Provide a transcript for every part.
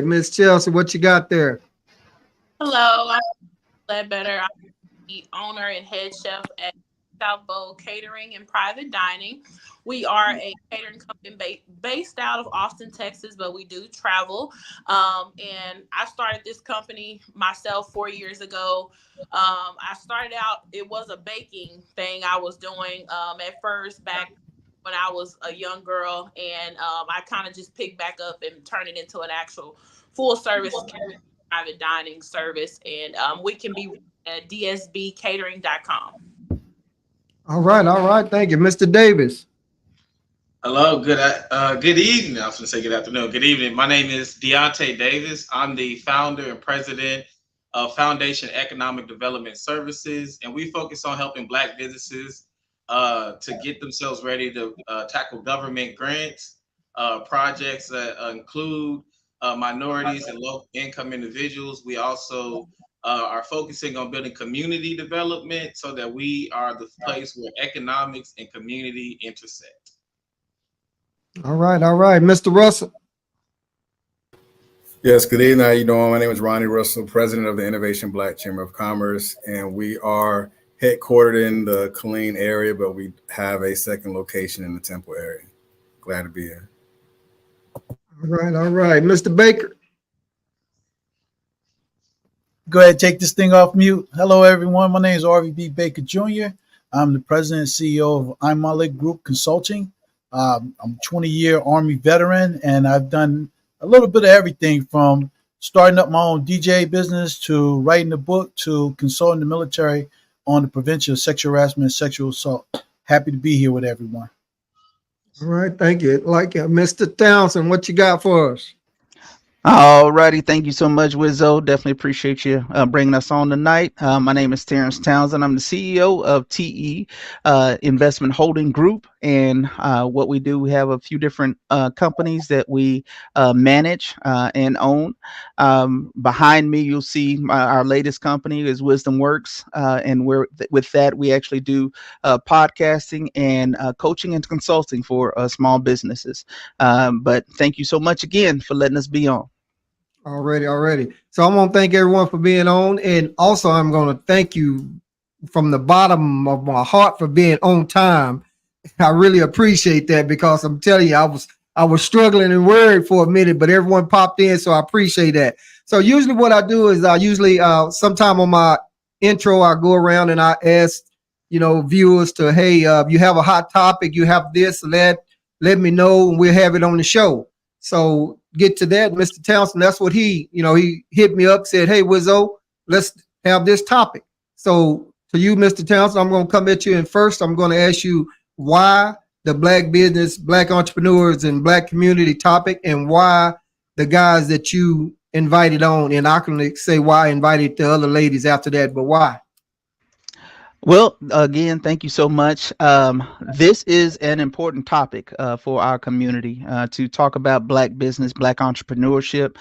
Miss Chelsea, what you got there? Hello, I'm Ledbetter. I'm the owner and head chef at South Bowl Catering and Private Dining. We are a catering company based out of Austin, Texas, but we do travel. And I started this company myself 4 years ago. I started out, it was a baking thing I was doing at first back when I was a young girl. And I kind of just picked back up and turned it into an actual full service private dining service, and we can be at dsbcatering.com. All right. Thank you, Mr. Davis. Hello, good evening. I was going to say good afternoon. Good evening. My name is Deontay Davis. I'm the founder and president of Foundation Economic Development Services, and we focus on helping Black businesses to get themselves ready to tackle government grants, projects that include minorities and low income individuals. We also are focusing on building community development so that we are the place where economics and community intersect. All right, Mr. Russell. Yes, good evening. How you doing? My name is Ronnie Russell, president of the Innovation Black Chamber of Commerce, and we are headquartered in the Killeen area, but we have a second location in the Temple area. Glad to be here. All right, Mr. Baker. Go ahead, take this thing off mute. Hello, everyone. My name is RVB Baker Jr. I'm the president and CEO of I'm Malik Group Consulting. I'm a 20-year Army veteran, and I've done a little bit of everything from starting up my own DJ business to writing a book to consulting the military on the prevention of sexual harassment and sexual assault. Happy to be here with everyone. All right, thank you. Mr. Townsend, what you got for us? All righty. Thank you so much, Wizzo. Definitely appreciate you bringing us on tonight. My name is Terrence Townsend. I'm the CEO of TE Investment Holding Group. And what we do, we have a few different companies that we manage and own. Behind me, you'll see our latest company is Wisdom Works. And with that, we actually do podcasting and coaching and consulting for small businesses. But thank you so much again for letting us be on. Already. So I'm going to thank everyone for being on. And also, I'm going to thank you from the bottom of my heart for being on time. I really appreciate that because I'm telling you, I was struggling and worried for a minute, but everyone popped in. So I appreciate that. So usually what I do is sometime on my intro, I go around and I ask, viewers to, hey, you have a hot topic, you have this, let me know and we'll have it on the show. So get to that, Mr. Townsend. That's what he hit me up, said, hey, Wizzo, let's have this topic. So to you, Mr. Townsend, I'm going to come at you. And first, I'm going to ask you why the Black business, Black entrepreneurs and Black community topic, and why the guys that you invited on. And I can say why I invited the other ladies after that, but why? Well, again, thank you so much. This is an important topic for our community to talk about Black business, Black entrepreneurship,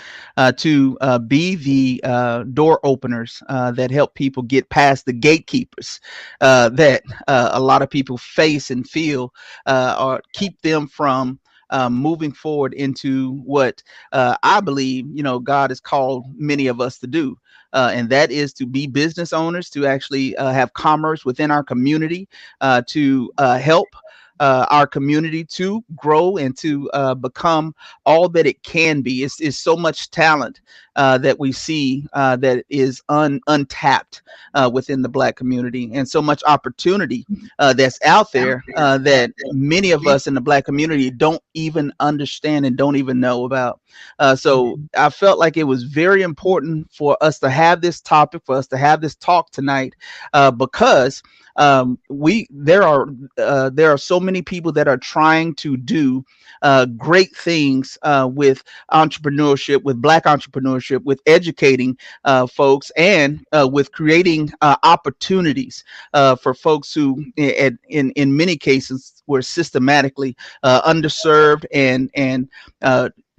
to be the door openers that help people get past the gatekeepers that a lot of people face and feel or keep them from moving forward into what I believe, God has called many of us to do. And that is to be business owners, to actually have commerce within our community, to help our community to grow and to become all that it can be. It's so much talent that we see that is untapped within the Black community, and so much opportunity that's out there that many of us in the Black community don't even understand and don't even know about. So I felt like it was very important for us to have this topic, for us to have this talk tonight, because there are so many people that are trying to do great things with entrepreneurship, with Black entrepreneurship, with educating folks, and with creating opportunities for folks who, in many cases, were systematically underserved and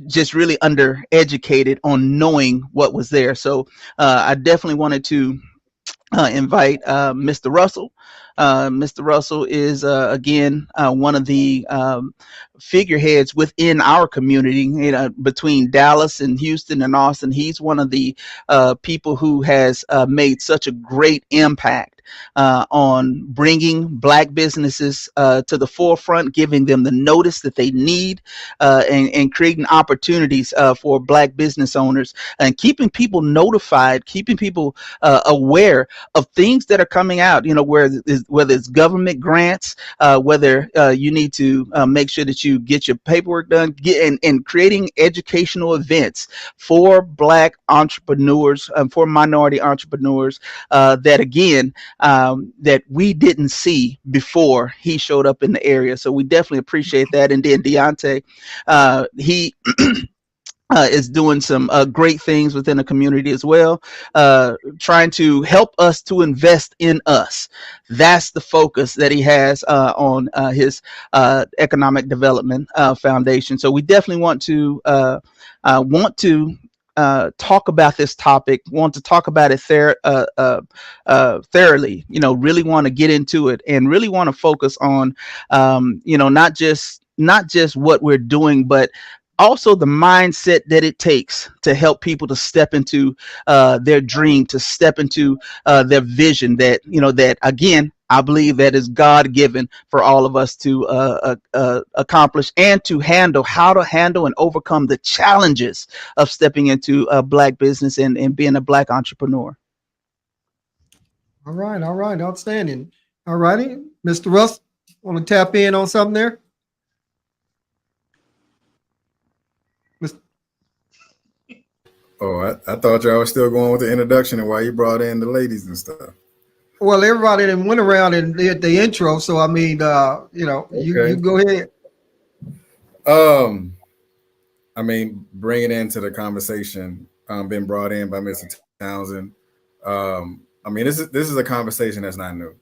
just really undereducated on knowing what was there. So I definitely wanted to invite Mr. Russell. Mr. Russell is, again, one of the figureheads within our community, you know, between Dallas and Houston and Austin. He's one of the people who has made such a great impact on bringing Black businesses to the forefront, giving them the notice that they need, and creating opportunities for Black business owners, and keeping people notified, keeping people aware of things that are coming out, you know, whether it's government grants, whether you need to make sure that you get your paperwork done, and creating educational events for Black entrepreneurs, for minority entrepreneurs, that again, that we didn't see before he showed up in the area. So we definitely appreciate that. And then Deontay, he is doing some great things within the community as well, trying to help us to invest in us. That's the focus that he has on his economic development foundation. So we definitely want to talk about this topic, want to talk about it thoroughly, you know, really want to get into it and really want to focus on, you know, not just what we're doing, but also the mindset that it takes to help people to step into their dream, to step into their vision that, you know, that again, I believe that is God given for all of us to accomplish and to handle, how to handle and overcome the challenges of stepping into a Black business and being a Black entrepreneur. All right. Outstanding. All righty. Mr. Russ, want to tap in on something there? Oh, I thought y'all was still going with the introduction and why you brought in the ladies and stuff. Well, everybody then went around and did the intro. So, I mean, you know, you go ahead. I mean, bringing into the conversation, been brought in by Mr. Townsend. I mean, this is a conversation that's not new.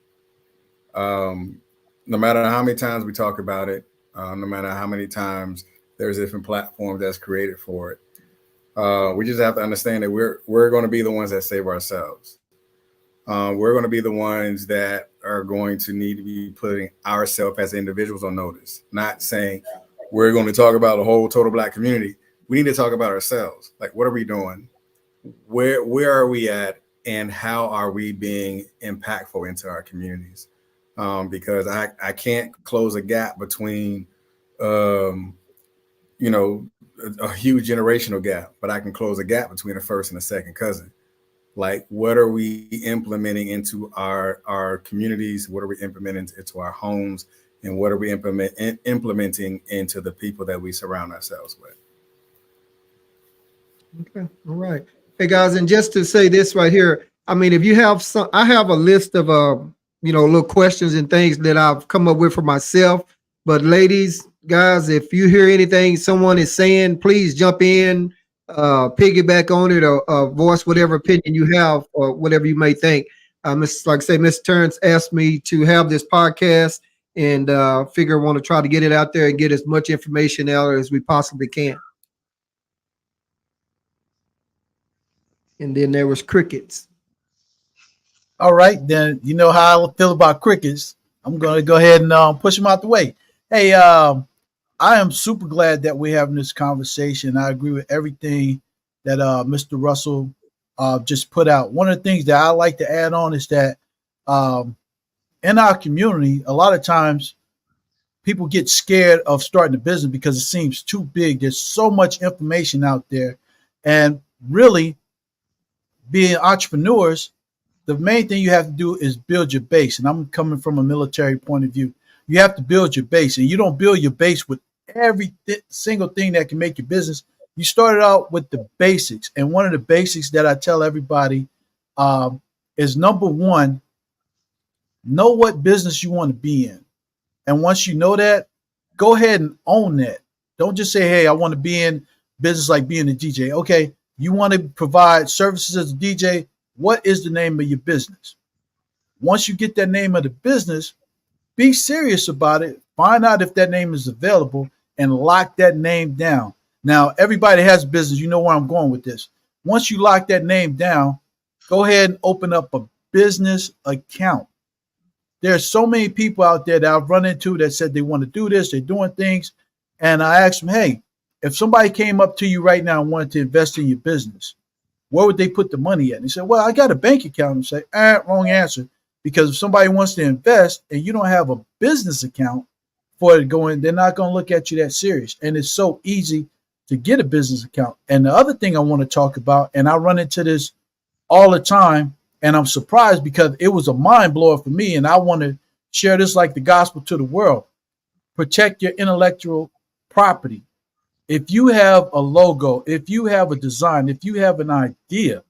No matter how many times we talk about it, no matter how many times there's different platforms that's created for it, we just have to understand that we're going to be the ones that save ourselves. We're going to be the ones that are going to need to be putting ourselves as individuals on notice, not saying we're going to talk about the whole total Black community. We need to talk about ourselves. Like, what are we doing? Where are we at? And how are we being impactful into our communities? Because I can't close a gap between, you know, a huge generational gap, but I can close a gap between a first and a second cousin. Like, what are we implementing into our communities? What are we implementing into our homes? And what are we implementing into the people that we surround ourselves with? Okay. All right. Hey guys, and just to say this right here, I mean, if you have some, I have a list of, you know, little questions and things that I've come up with for myself. But ladies, guys, if you hear anything someone is saying, please jump in, piggyback on it, or voice whatever opinion you have or whatever you may think. Like I say, Mr. Terrence asked me to have this podcast and figure want to try to get it out there and get as much information out as we possibly can. And then there was crickets. All right, then you know how I feel about crickets. I'm going to go ahead and push them out the way. Hey, I am super glad that we're having this conversation. I agree with everything that Mr. Russell just put out. One of the things that I like to add on is that in our community, a lot of times people get scared of starting a business because it seems too big. There's so much information out there. And really, being entrepreneurs, the main thing you have to do is build your base. And I'm coming from a military point of view. You have to build your base, and you don't build your base with every single thing that can make your business. You started out with the basics. And one of the basics that I tell everybody is, number one, know what business you want to be in. And once you know that, go ahead and own that. Don't just say, hey, I want to be in business like being a DJ. Okay, you want to provide services as a DJ. What is the name of your business? Once you get that name of the business, be serious about it. Find out if that name is available and lock that name down. Now, everybody has a business. You know where I'm going with this. Once you lock that name down, go ahead and open up a business account. There's so many people out there that I've run into that said they want to do this. They're doing things. And I asked them, hey, if somebody came up to you right now and wanted to invest in your business, where would they put the money at? And he said, well, I got a bank account. And say, wrong answer. Because if somebody wants to invest and you don't have a business account for it to go in, they're not going to look at you that serious. And it's so easy to get a business account. And the other thing I want to talk about, and I run into this all the time, and I'm surprised because it was a mind blower for me, and I want to share this like the gospel to the world. Protect your intellectual property. If you have a logo, if you have a design, if you have an idea,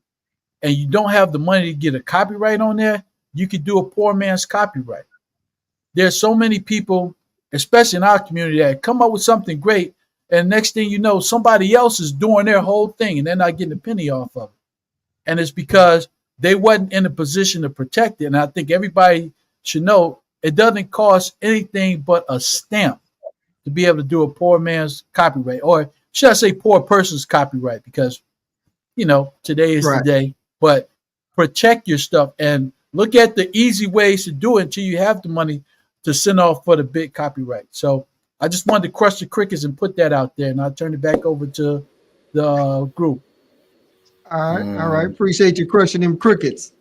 and you don't have the money to get a copyright on there, you could do a poor man's copyright. There's so many people, especially in our community, that come up with something great, and next thing you know, somebody else is doing their whole thing, and they're not getting a penny off of it. And it's because they wasn't in a position to protect it. And I think everybody should know it doesn't cost anything but a stamp to be able to do a poor man's copyright, or should I say poor person's copyright, because, you know, today is the day. But protect your stuff and look at the easy ways to do it until you have the money to send off for the big copyright. So I just wanted to crush the crickets and put that out there, and I'll turn it back over to the group. All right. Appreciate you crushing them crickets.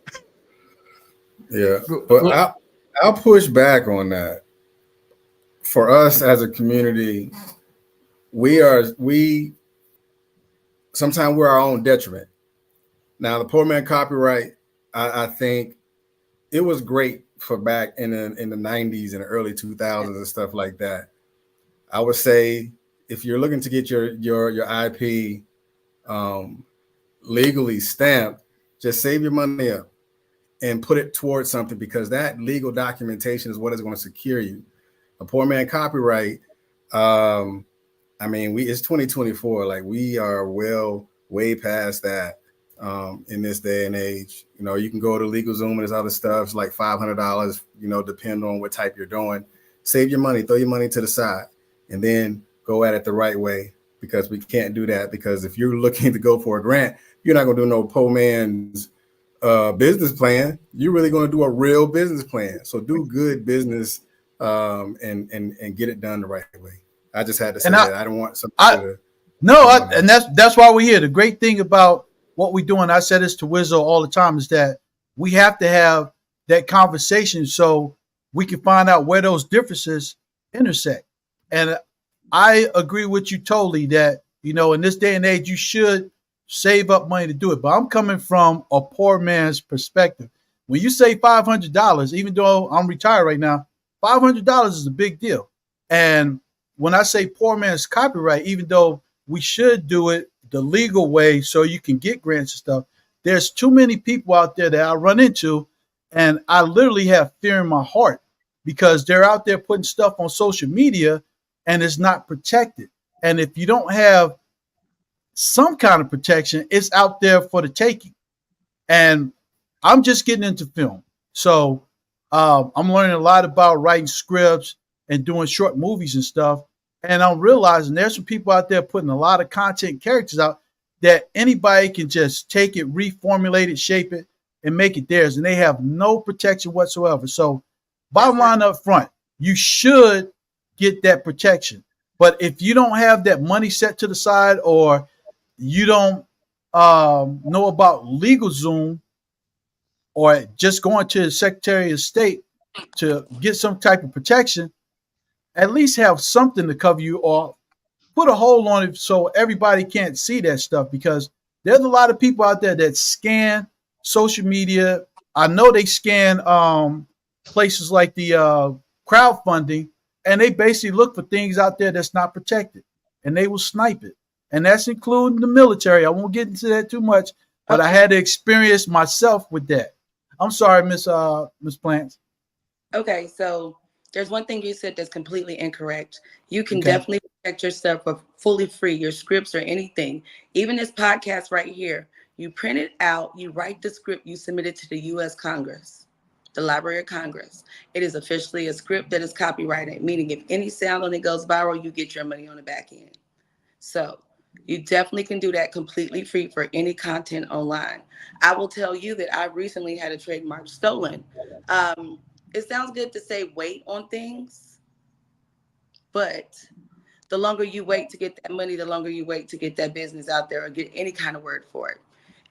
Yeah, but I'll push back on that. For us as a community, we sometimes we're our own detriment. Now, the poor man copyright, I think it was great for back in the 90s and the early 2000s and stuff like that. I would say if you're looking to get your IP legally stamped, just save your money up and put it towards something, because that legal documentation is what is going to secure you. A poor man copyright, I mean, it's 2024. Like, we are way past that in this day and age. You know, you can go to LegalZoom and there's other stuff. It's like $500, you know, depending on what type you're doing. Save your money, throw your money to the side, and then go at it the right way, because we can't do that. Because if you're looking to go for a grant, you're not going to do no poor man's business plan. You're really going to do a real business plan. So do good business and get it done the right way. I just had to say that. I don't want something and that's why we're here. The great thing about what we're doing, I said this to Wizzo all the time, is that we have to have that conversation so we can find out where those differences intersect. And I agree with you totally that, you know, in this day and age, you should save up money to do it. But I'm coming from a poor man's perspective. When you say $500, even though I'm retired right now, $500 is a big deal. And when I say poor man's copyright, even though we should do it the legal way so you can get grants and stuff, there's too many people out there that I run into, and I literally have fear in my heart because they're out there putting stuff on social media and it's not protected. And if you don't have some kind of protection, it's out there for the taking. And I'm just getting into film. So I'm learning a lot about writing scripts and doing short movies and stuff. And I'm realizing there's some people out there putting a lot of content characters out that anybody can just take it, reformulate it, shape it, and make it theirs. And they have no protection whatsoever. So bottom line up front, you should get that protection. But if you don't have that money set to the side, or you don't know about LegalZoom, or just going to the Secretary of State to get some type of protection, at least have something to cover you, or put a hold on it so everybody can't see that stuff, because there's a lot of people out there that scan social media. I know they scan places like the crowdfunding, and they basically look for things out there that's not protected, and they will snipe it. And that's including the military. I won't get into that too much, but I had to experience myself with that. I'm sorry, Miss Plants. Okay, so there's one thing you said that's completely incorrect. You can definitely protect yourself for fully free, your scripts or anything. Even this podcast right here, you print it out, you write the script, you submit it to the U.S. Congress, the Library of Congress. It is officially a script that is copyrighted, meaning if any sound on it goes viral, you get your money on the back end. So you definitely can do that completely free for any content online. I will tell you that I recently had a trademark stolen. It sounds good to say wait on things, but the longer you wait to get that money, the longer you wait to get that business out there or get any kind of word for it.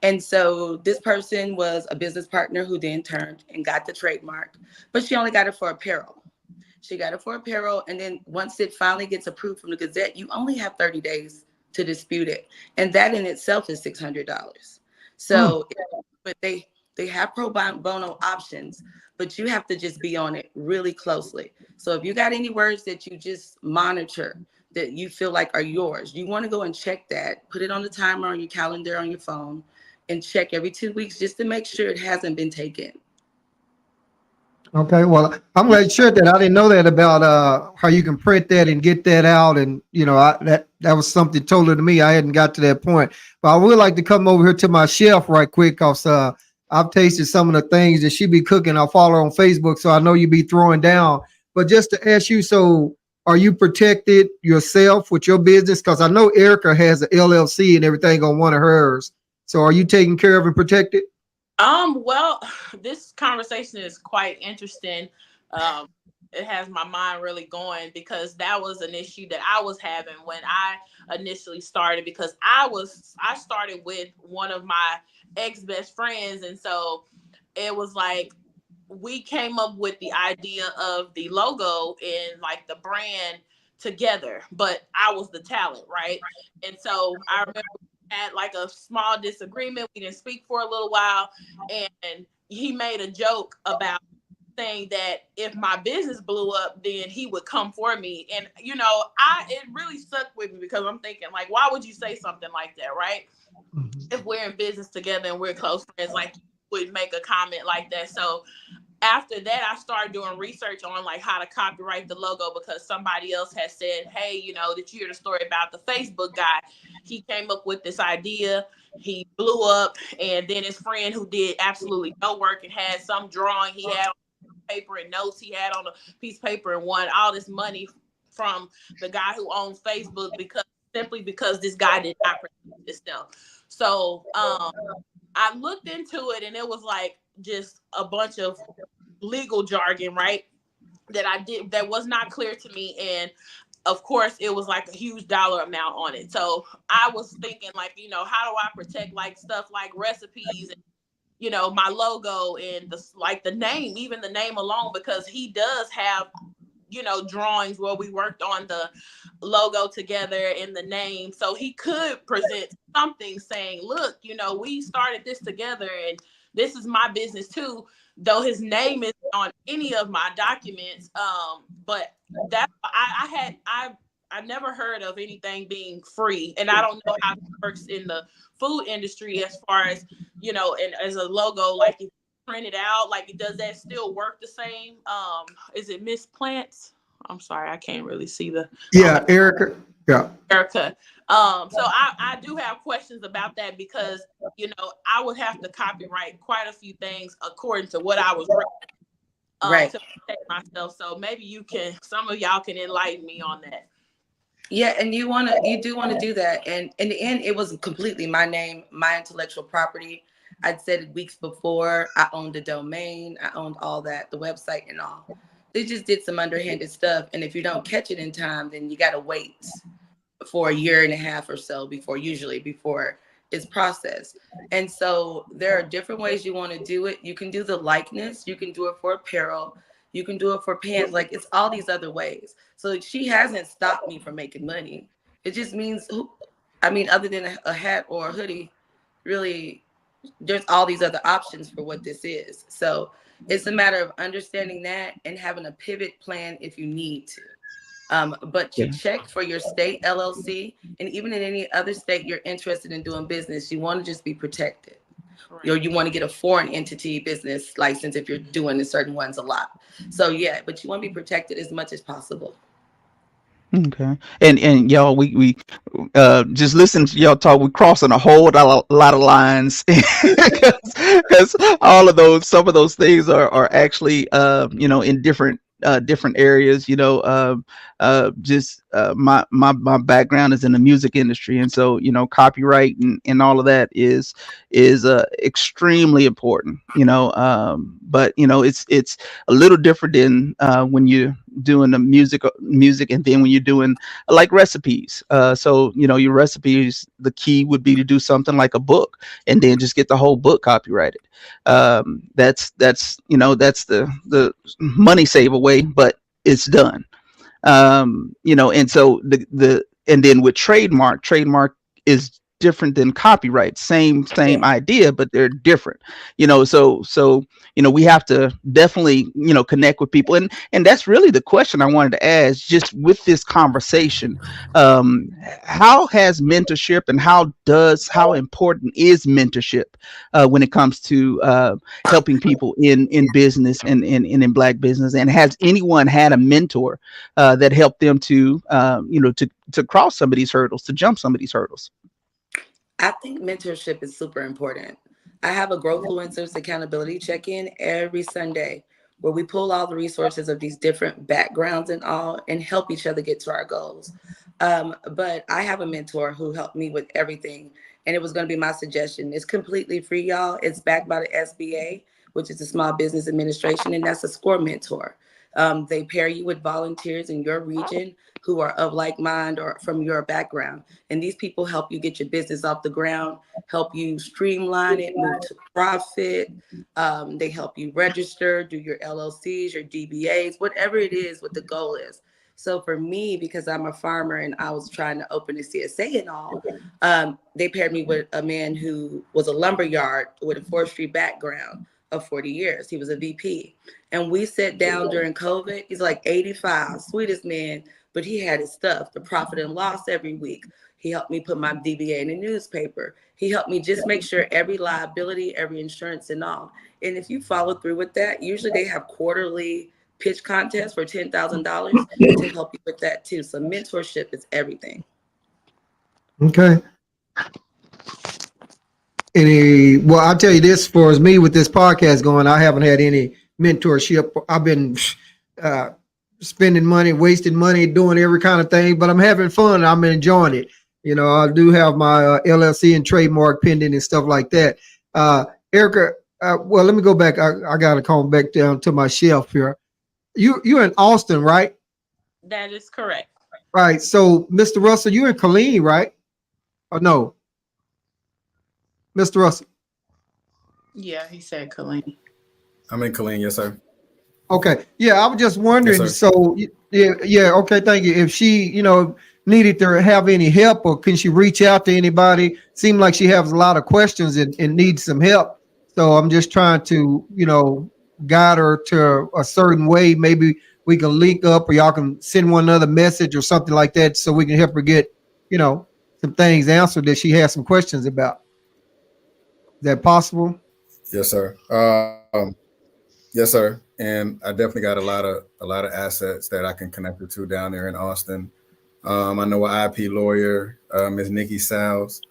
And so this person was a business partner who then turned and got the trademark, but she only got it for apparel. She got it for apparel. And then once it finally gets approved from the Gazette, you only have 30 days to dispute it. And that in itself is $600. So but they have pro bono options, but you have to just be on it really closely. So if you got any words that you just monitor that you feel like are yours, you want to go and check that, put it on the timer on your calendar on your phone and check every 2 weeks just to make sure it hasn't been taken. Okay, well, I'm glad you shared that. I didn't know that about how you can print that and get that out, and that was something totally to me. I hadn't got to that point, but I would like to come over here to my chef right quick, cause I've tasted some of the things that she be cooking. I follow her on Facebook, so I know you be throwing down. But just to ask you, so are you protected yourself with your business? Because I know Erica has an LLC and everything on one of hers. So are you taken care of and protected? Well, this conversation is quite interesting. It has my mind really going because that was an issue that I was having when I initially started, because I started with one of my ex-best friends. And so it was like, we came up with the idea of the logo and like the brand together, but I was the talent, right? And so I remember had like a small disagreement. We didn't speak for a little while, and he made a joke about saying that if my business blew up, then he would come for me. And it really stuck with me because I'm thinking, like, why would you say something like that, right? Mm-hmm. If we're in business together and we're close friends, like, you would make a comment like that. So after that, I started doing research on like how to copyright the logo, because somebody else had said, hey, did you hear the story about the Facebook guy? He came up with this idea, he blew up, and then his friend who did absolutely no work and had some drawing he had on paper and notes he had on a piece of paper and won all this money from the guy who owns Facebook simply because this guy did not protect himself. So I looked into it, and it was like just a bunch of legal jargon, right? That was not clear to me. And of course it was like a huge dollar amount on it. So I was thinking like, how do I protect like stuff like recipes and, my logo and the name, even the name alone, because he does have, drawings where we worked on the logo together and the name. So he could present something saying, look, we started this together and this is my business too, though his name isn't on any of my documents. But that I never heard of anything being free. And I don't know how it works in the food industry as far as, and as a logo, like if you print it out, like does that still work the same? Is it Miss Plants? I'm sorry, I can't really see the. Yeah, Erica. Yeah. Erica. So I do have questions about that because, I would have to copyright quite a few things according to what I was reading, right, to protect myself. So maybe some of y'all can enlighten me on that. Yeah, and you do want to do that. And in the end, it was completely my name, my intellectual property. I'd said it weeks before. I owned the domain. I owned all that, the website and all. They just did some underhanded stuff. And if you don't catch it in time, then you got to wait for a year and a half or so before it's processed. And so there are different ways you want to do it. You can do the likeness. You can do it for apparel. You can do it for pants. Like it's all these other ways. So she hasn't stopped me from making money. It just means, other than a hat or a hoodie, really, there's all these other options for what this is. So it's a matter of understanding that and having a pivot plan if you need to. But you check for your state LLC, and even in any other state you're interested in doing business, you want to just be protected. Right. Or you want to get a foreign entity business license if you're doing certain ones a lot. So yeah, but you want to be protected as much as possible. Okay. And y'all, we just listen to y'all talk. We're crossing a whole lot of lines because some of those things are actually in different areas. My background is in the music industry, and so copyright and all of that is extremely important. But it's a little different than when you're doing the music, and then when you're doing like recipes. So your recipes, the key would be to do something like a book, and then just get the whole book copyrighted. That's the money save away, but it's done. And so and then with trademark is different than copyright. Same idea, but they're different. So we have to definitely connect with people, and that's really the question I wanted to ask, just with this conversation. How has mentorship, and how important is mentorship when it comes to helping people in business and in Black business? And has anyone had a mentor that helped them to to cross some of these hurdles, to jump some of these hurdles? I think mentorship is super important. I have a Growthfluencers accountability check-in every Sunday where we pull all the resources of these different backgrounds and all and help each other get to our goals. But I have a mentor who helped me with everything, and it was going to be my suggestion. It's completely free, y'all. It's backed by the SBA, which is the Small Business Administration, and that's a SCORE mentor. They pair you with volunteers in your region who are of like mind or from your background. And these people help you get your business off the ground, help you streamline it, move to profit. They help you register, do your LLCs, your DBAs, whatever it is, what the goal is. So for me, because I'm a farmer and I was trying to open a CSA and all, they paired me with a man who was a lumberyard with a forestry background of 40 years. He was a VP. And we sat down during COVID. He's like 85, sweetest man, but he had his stuff, the profit and loss every week. He helped me put my DBA in the newspaper. He helped me just make sure every liability, every insurance and all. And if you follow through with that, usually they have quarterly pitch contests for $10,000 to help you with that too. So mentorship is everything. Okay. Well, I'll tell you this, as far as me with this podcast going, I haven't had any mentorship. I've been spending money, wasting money, doing every kind of thing, but I'm having fun. I'm enjoying it. I do have my LLC and trademark pending and stuff like that. Erica, well, let me go back. I got to calm back down to my shelf here. You're in Austin, right? That is correct. Right. So, Mr. Russell, you're in Killeen, right? Or no? Mr. Russell? Yeah, he said Killeen. I'm in Killeen, yes, sir. Okay. Yeah, I was just wondering. Yes, sir. So, yeah. Okay, thank you. If she, needed to have any help, or can she reach out to anybody? Seems like she has a lot of questions and needs some help. So I'm just trying to, guide her to a certain way. Maybe we can link up, or y'all can send one another message or something like that, so we can help her get, some things answered that she has some questions about. Is that possible? Yes, sir. Yes, sir. And I definitely got a lot of assets that I can connect her to down there in Austin. I know an IP lawyer, Ms. Nikki Salves.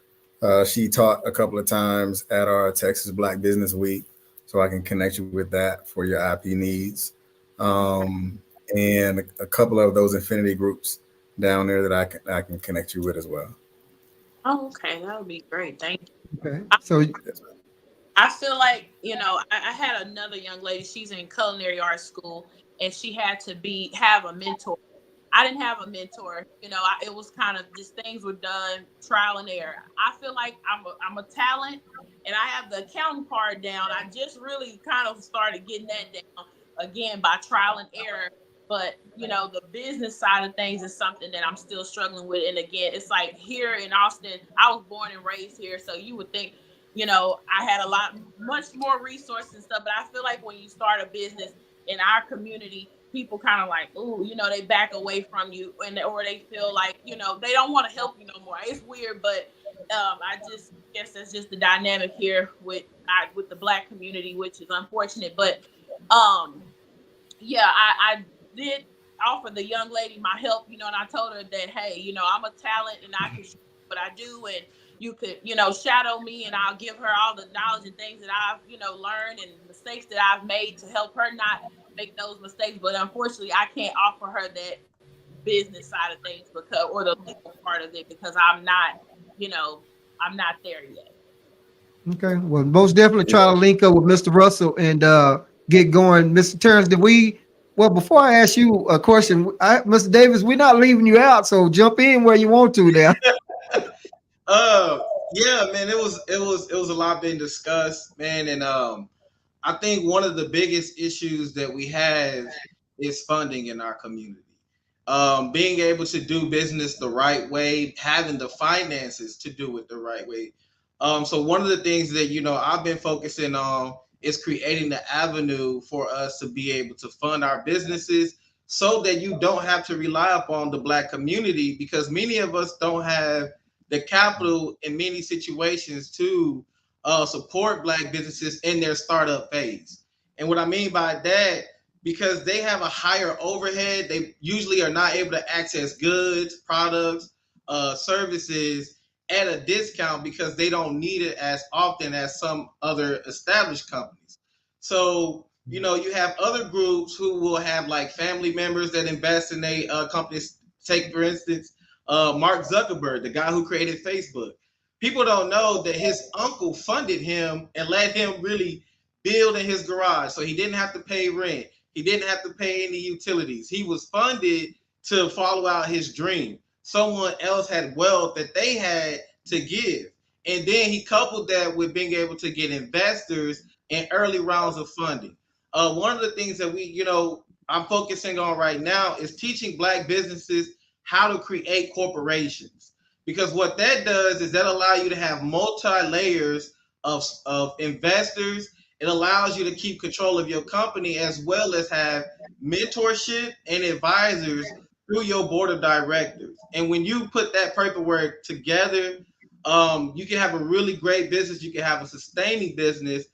She taught a couple of times at our Texas Black Business Week, so I can connect you with that for your IP needs. And a couple of those affinity groups down there that I can connect you with as well. Oh, okay. That would be great. Thank you. Okay. So I feel like, I had another young lady, she's in culinary arts school, and she had to have a mentor. I didn't have a mentor. It was kind of just things were done trial and error. I feel like I'm a talent, and I have the accounting part down. I just really kind of started getting that down again by trial and error. But, the business side of things is something that I'm still struggling with. And again, it's like here in Austin, I was born and raised here. So you would think, I had much more resources and stuff. But I feel like when you start a business in our community, people kind of like, ooh, they back away from you, or they feel like, they don't want to help you no more. It's weird, but I just guess that's just the dynamic here with the Black community, which is unfortunate. But yeah, I did offer the young lady my help, and I told her that, hey, I'm a talent and I can show what I do, and you could, shadow me, and I'll give her all the knowledge and things that I've, learned, and mistakes that I've made to help her not make those mistakes. But unfortunately, I can't offer her that business side of things because, or the legal part of it, because I'm not, I'm not there yet. Okay. Well, most definitely try to link up with Mr. Russell and get going. Mr. Terrence, well, before I ask you a question, Mr. Davis, we're not leaving you out, so jump in where you want to now. Yeah, man, it was a lot being discussed, man, and I think one of the biggest issues that we have is funding in our community. Being able to do business the right way, having the finances to do it the right way. So one of the things that I've been focusing on is creating the avenue for us to be able to fund our businesses so that you don't have to rely upon the Black community, because many of us don't have the capital in many situations to support Black businesses in their startup phase. And what I mean by that, because they have a higher overhead, they usually are not able to access goods, products, services at a discount because they don't need it as often as some other established companies. So, you have other groups who will have like family members that invest in companies. Take, for instance, Mark Zuckerberg, the guy who created Facebook. People don't know that his uncle funded him and let him really build in his garage. So he didn't have to pay rent. He didn't have to pay any utilities. He was funded to follow out his dream. Someone else had wealth that they had to give. And then he coupled that with being able to get investors in early rounds of funding. One of the things that I'm focusing on right now is teaching Black businesses how to create corporations. Because what that does is that allow you to have multi-layers of investors. It allows you to keep control of your company as well as have mentorship and advisors through your board of directors. And when you put that paperwork together, you can have a really great business. You can have a sustaining business.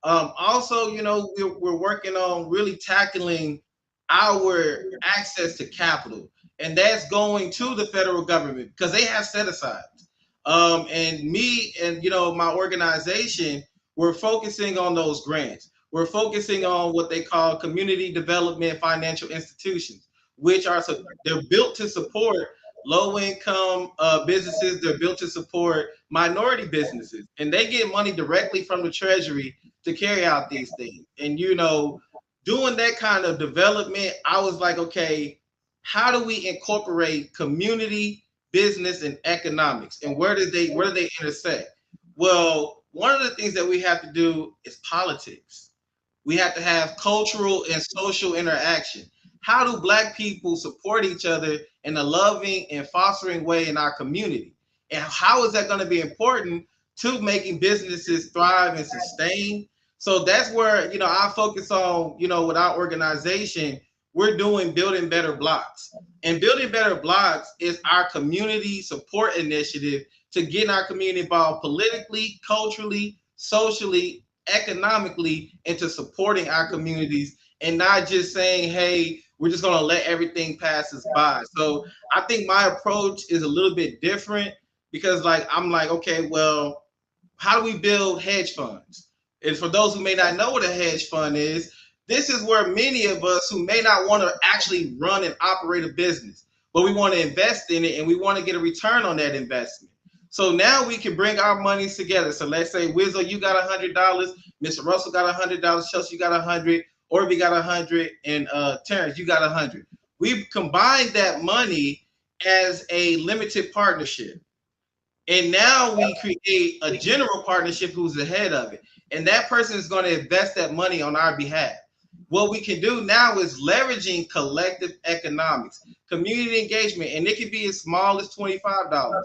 Also, we're working on really tackling our access to capital, and that's going to the federal government because they have set asides. And me and my organization, we're focusing on those grants. We're focusing on what they call community development financial institutions, which they're built to support low-income businesses. They're built to support minority businesses, and they get money directly from the Treasury to carry out these things. And doing that kind of development, I was like, okay, how do we incorporate community, business, and economics, and where do they intersect? Well, one of the things that we have to do is politics. We have to have cultural and social interaction. How do Black people support each other in a loving and fostering way in our community? And how is that going to be important to making businesses thrive and sustain? So that's where, I focus on, with our organization, we're doing Building Better Blocks. And Building Better Blocks is our community support initiative to get our community involved politically, culturally, socially, economically, into supporting our communities and not just saying, hey, we're just going to let everything pass us by. So I think my approach is a little bit different because I'm like, okay, well, how do we build hedge funds? And for those who may not know what a hedge fund is, this is where many of us who may not want to actually run and operate a business, but we want to invest in it and we want to get a return on that investment. So now we can bring our monies together. So let's say, Wizzo, you got $100, Mr. Russell got $100, Chelsea, you got 100, Orby got 100, and Terrence, you got 100. We've combined that money as a limited partnership. And now we create a general partnership who's the head of it. And that person is going to invest that money on our behalf. What we can do now is leveraging collective economics, community engagement, and it can be as small as $25.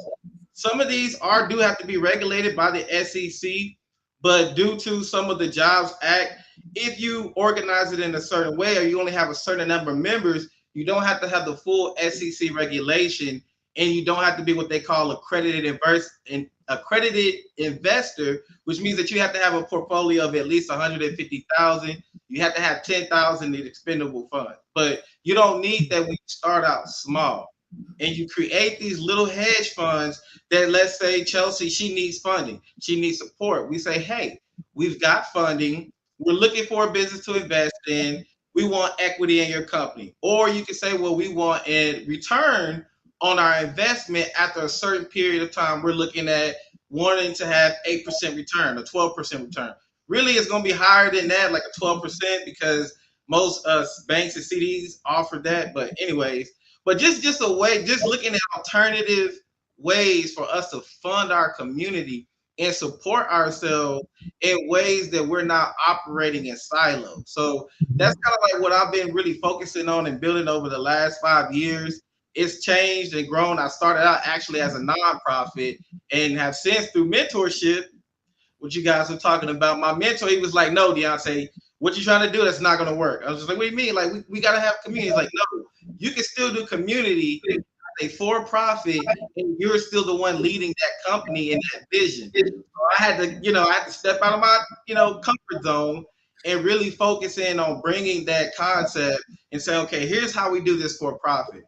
Some of these do have to be regulated by the SEC, but due to some of the Jobs Act, if you organize it in a certain way or you only have a certain number of members, you don't have to have the full SEC regulation, and you don't have to be what they call accredited investor, which means that you have to have a portfolio of at least 150,000. You have to have 10,000 in expendable funds, but you don't need that when you start out small. And you create these little hedge funds that, let's say Chelsea, she needs funding, she needs support. We say, hey, we've got funding. We're looking for a business to invest in. we want equity in your company. Or you can say, well, we want a return on our investment after a certain period of time. We're looking at wanting to have 8% return or 12% return. Really, it's going to be higher than that, like a 12%, because most banks and CDs offer that. But anyways, but just a way, just looking at alternative ways for us to fund our community and support ourselves in ways that we're not operating in silos. So that's kind of like what I've been really focusing on and building over the last 5 years. It's changed and grown. I started out actually as a nonprofit and have since, through mentorship, what you guys were talking about, my mentor, he was like, no, Deontay, what you trying to do, that's not going to work. I was just like, what do you mean? Like, we got to have community. He's like, no, you can still do community, a for-profit, and you're still the one leading that company and that vision. So I had to step out of my, comfort zone and really focus in on bringing that concept and say, okay, here's how we do this for profit.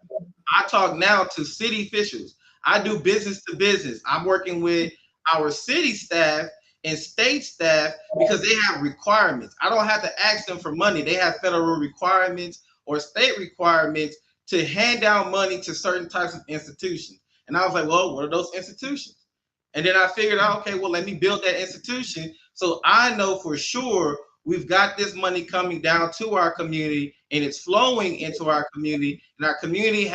I talk now to city officials. I do business to business. I'm working with our city staff and state staff because they have requirements. I don't have to ask them for money. They have federal requirements or state requirements to hand down money to certain types of institutions. And I was like, well, what are those institutions? And then I figured out, okay, well, let me build that institution so I know for sure we've got this money coming down to our community and it's flowing into our community, and our community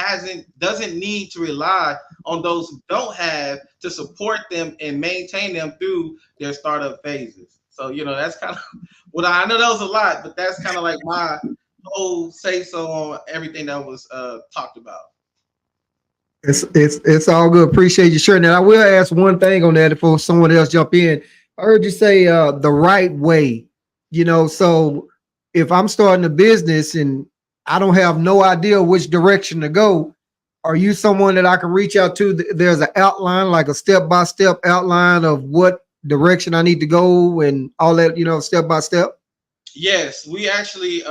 doesn't need to rely on those who don't have to support them and maintain them through their startup phases. So, that's kind of what I know. That was a lot, but that's kind of like my whole say so on everything that was talked about. It's all good. Appreciate you sharing that. I will ask one thing on that before someone else jump in. I heard you say the right way. So if I'm starting a business and I don't have no idea which direction to go, are you someone that I can reach out to? There's an outline, like a step-by-step outline of what direction I need to go and all that, step by step? Yes, we actually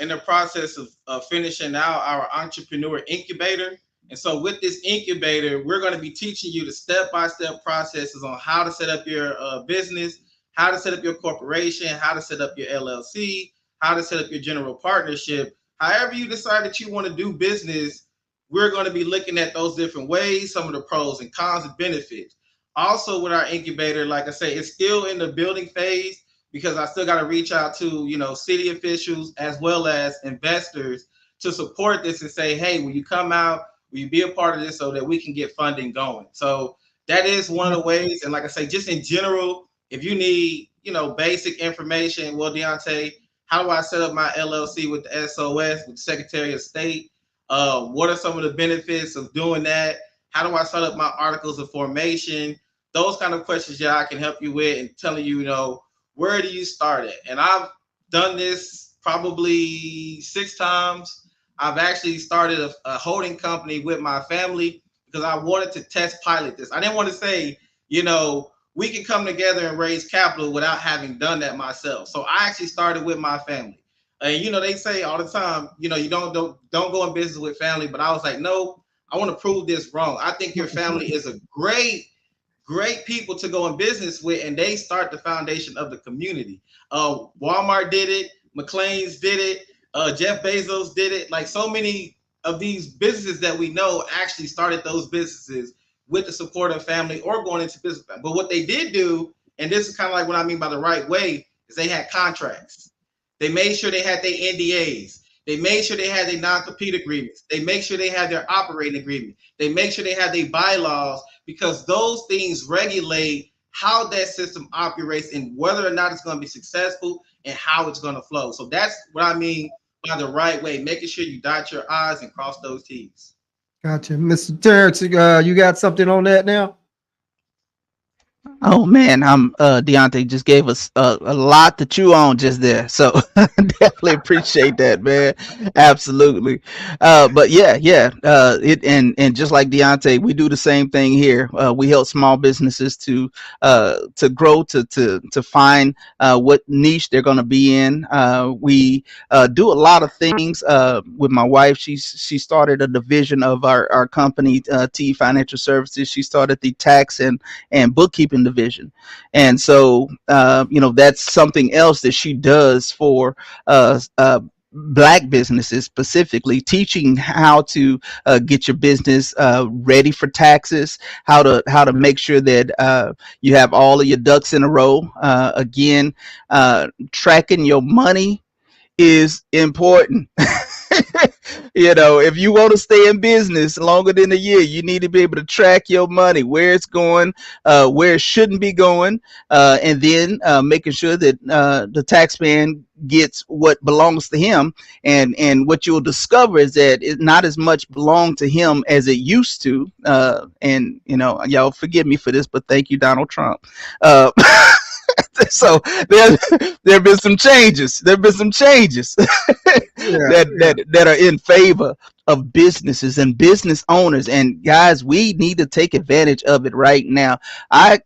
in the process of finishing out our entrepreneur incubator. And so with this incubator, we're going to be teaching you the step-by-step processes on how to set up your business, how to set up your corporation, how to set up your LLC, how to set up your general partnership. However you decide that you want to do business, we're going to be looking at those different ways, some of the pros and cons and benefits. Also with our incubator, like I say, it's still in the building phase because I still got to reach out to, city officials as well as investors to support this and say, hey, will you come out? Will you be a part of this so that we can get funding going? So that is one of the ways. And like I say, just in general, if you need, basic information, well, Deontay, how do I set up my LLC with the SOS, with the Secretary of State? What are some of the benefits of doing that? How do I set up my articles of formation? Those kind of questions, I can help you with and telling you, where do you start at? And I've done this probably 6 times. I've actually started a holding company with my family because I wanted to test pilot this. I didn't want to say, we can come together and raise capital without having done that myself. So I actually started with my family. And they say all the time, you don't go in business with family. But I was like, no, I want to prove this wrong. I think your family is a great people to go in business with, and they start the foundation of the community. Walmart did it, McLean's did it, Jeff Bezos did it. Like so many of these businesses that we know actually started those businesses with the support of family or going into business. But what they did do, and this is kind of like what I mean by the right way, is they had contracts. They made sure they had their NDAs. They made sure they had their non-compete agreements. They make sure they had their operating agreement. They make sure they had their bylaws, because those things regulate how that system operates and whether or not it's going to be successful and how it's going to flow. So that's what I mean by the right way, making sure you dot your I's and cross those T's. Gotcha. Mr. Terrence, you got something on that now? Oh man, Deontay just gave us a lot to chew on just there. So definitely appreciate that, man. Absolutely. But yeah. It and just like Deontay, we do the same thing here. We help small businesses to grow, to find what niche they're going to be in. We do a lot of things with my wife. She started a division of our company, T Financial Services. She started the tax and bookkeeping division, and so that's something else that she does for Black businesses specifically, teaching how to get your business ready for taxes, how to make sure that you have all of your ducks in a row. Again, tracking your money is important. If you want to stay in business longer than a year, you need to be able to track your money, where it's going, where it shouldn't be going, and then making sure that the taxpayer gets what belongs to him. And what you'll discover is that it not as much belong to him as it used to. And y'all forgive me for this, but thank you, Donald Trump. So there have been some changes. That are in favor of businesses and business owners. And guys, we need to take advantage of it right now. I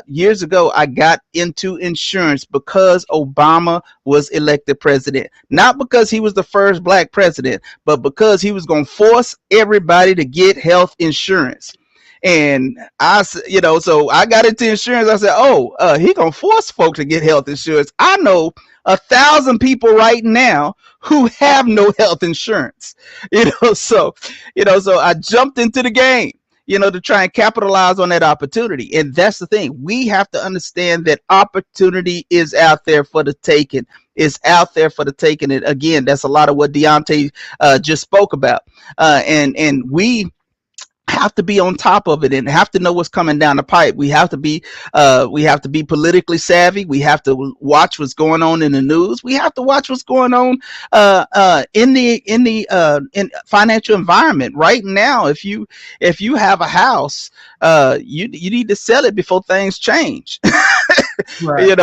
years ago, I got into insurance because Obama was elected president, not because he was the first Black president, but because he was going to force everybody to get health insurance. And so I got into insurance. I said, he gonna force folks to get health insurance. I know 1,000 people right now who have no health insurance. So I jumped into the game, to try and capitalize on that opportunity. And that's the thing. We have to understand that opportunity is out there for the taking. It's out there for the taking. And again, that's a lot of what Deontay just spoke about. And we have to be on top of it and have to know what's coming down the pipe. We have to be politically savvy. We have to watch what's going on in the news. We have to watch what's going on in the financial environment right now. If you have a house, you need to sell it before things change. Right.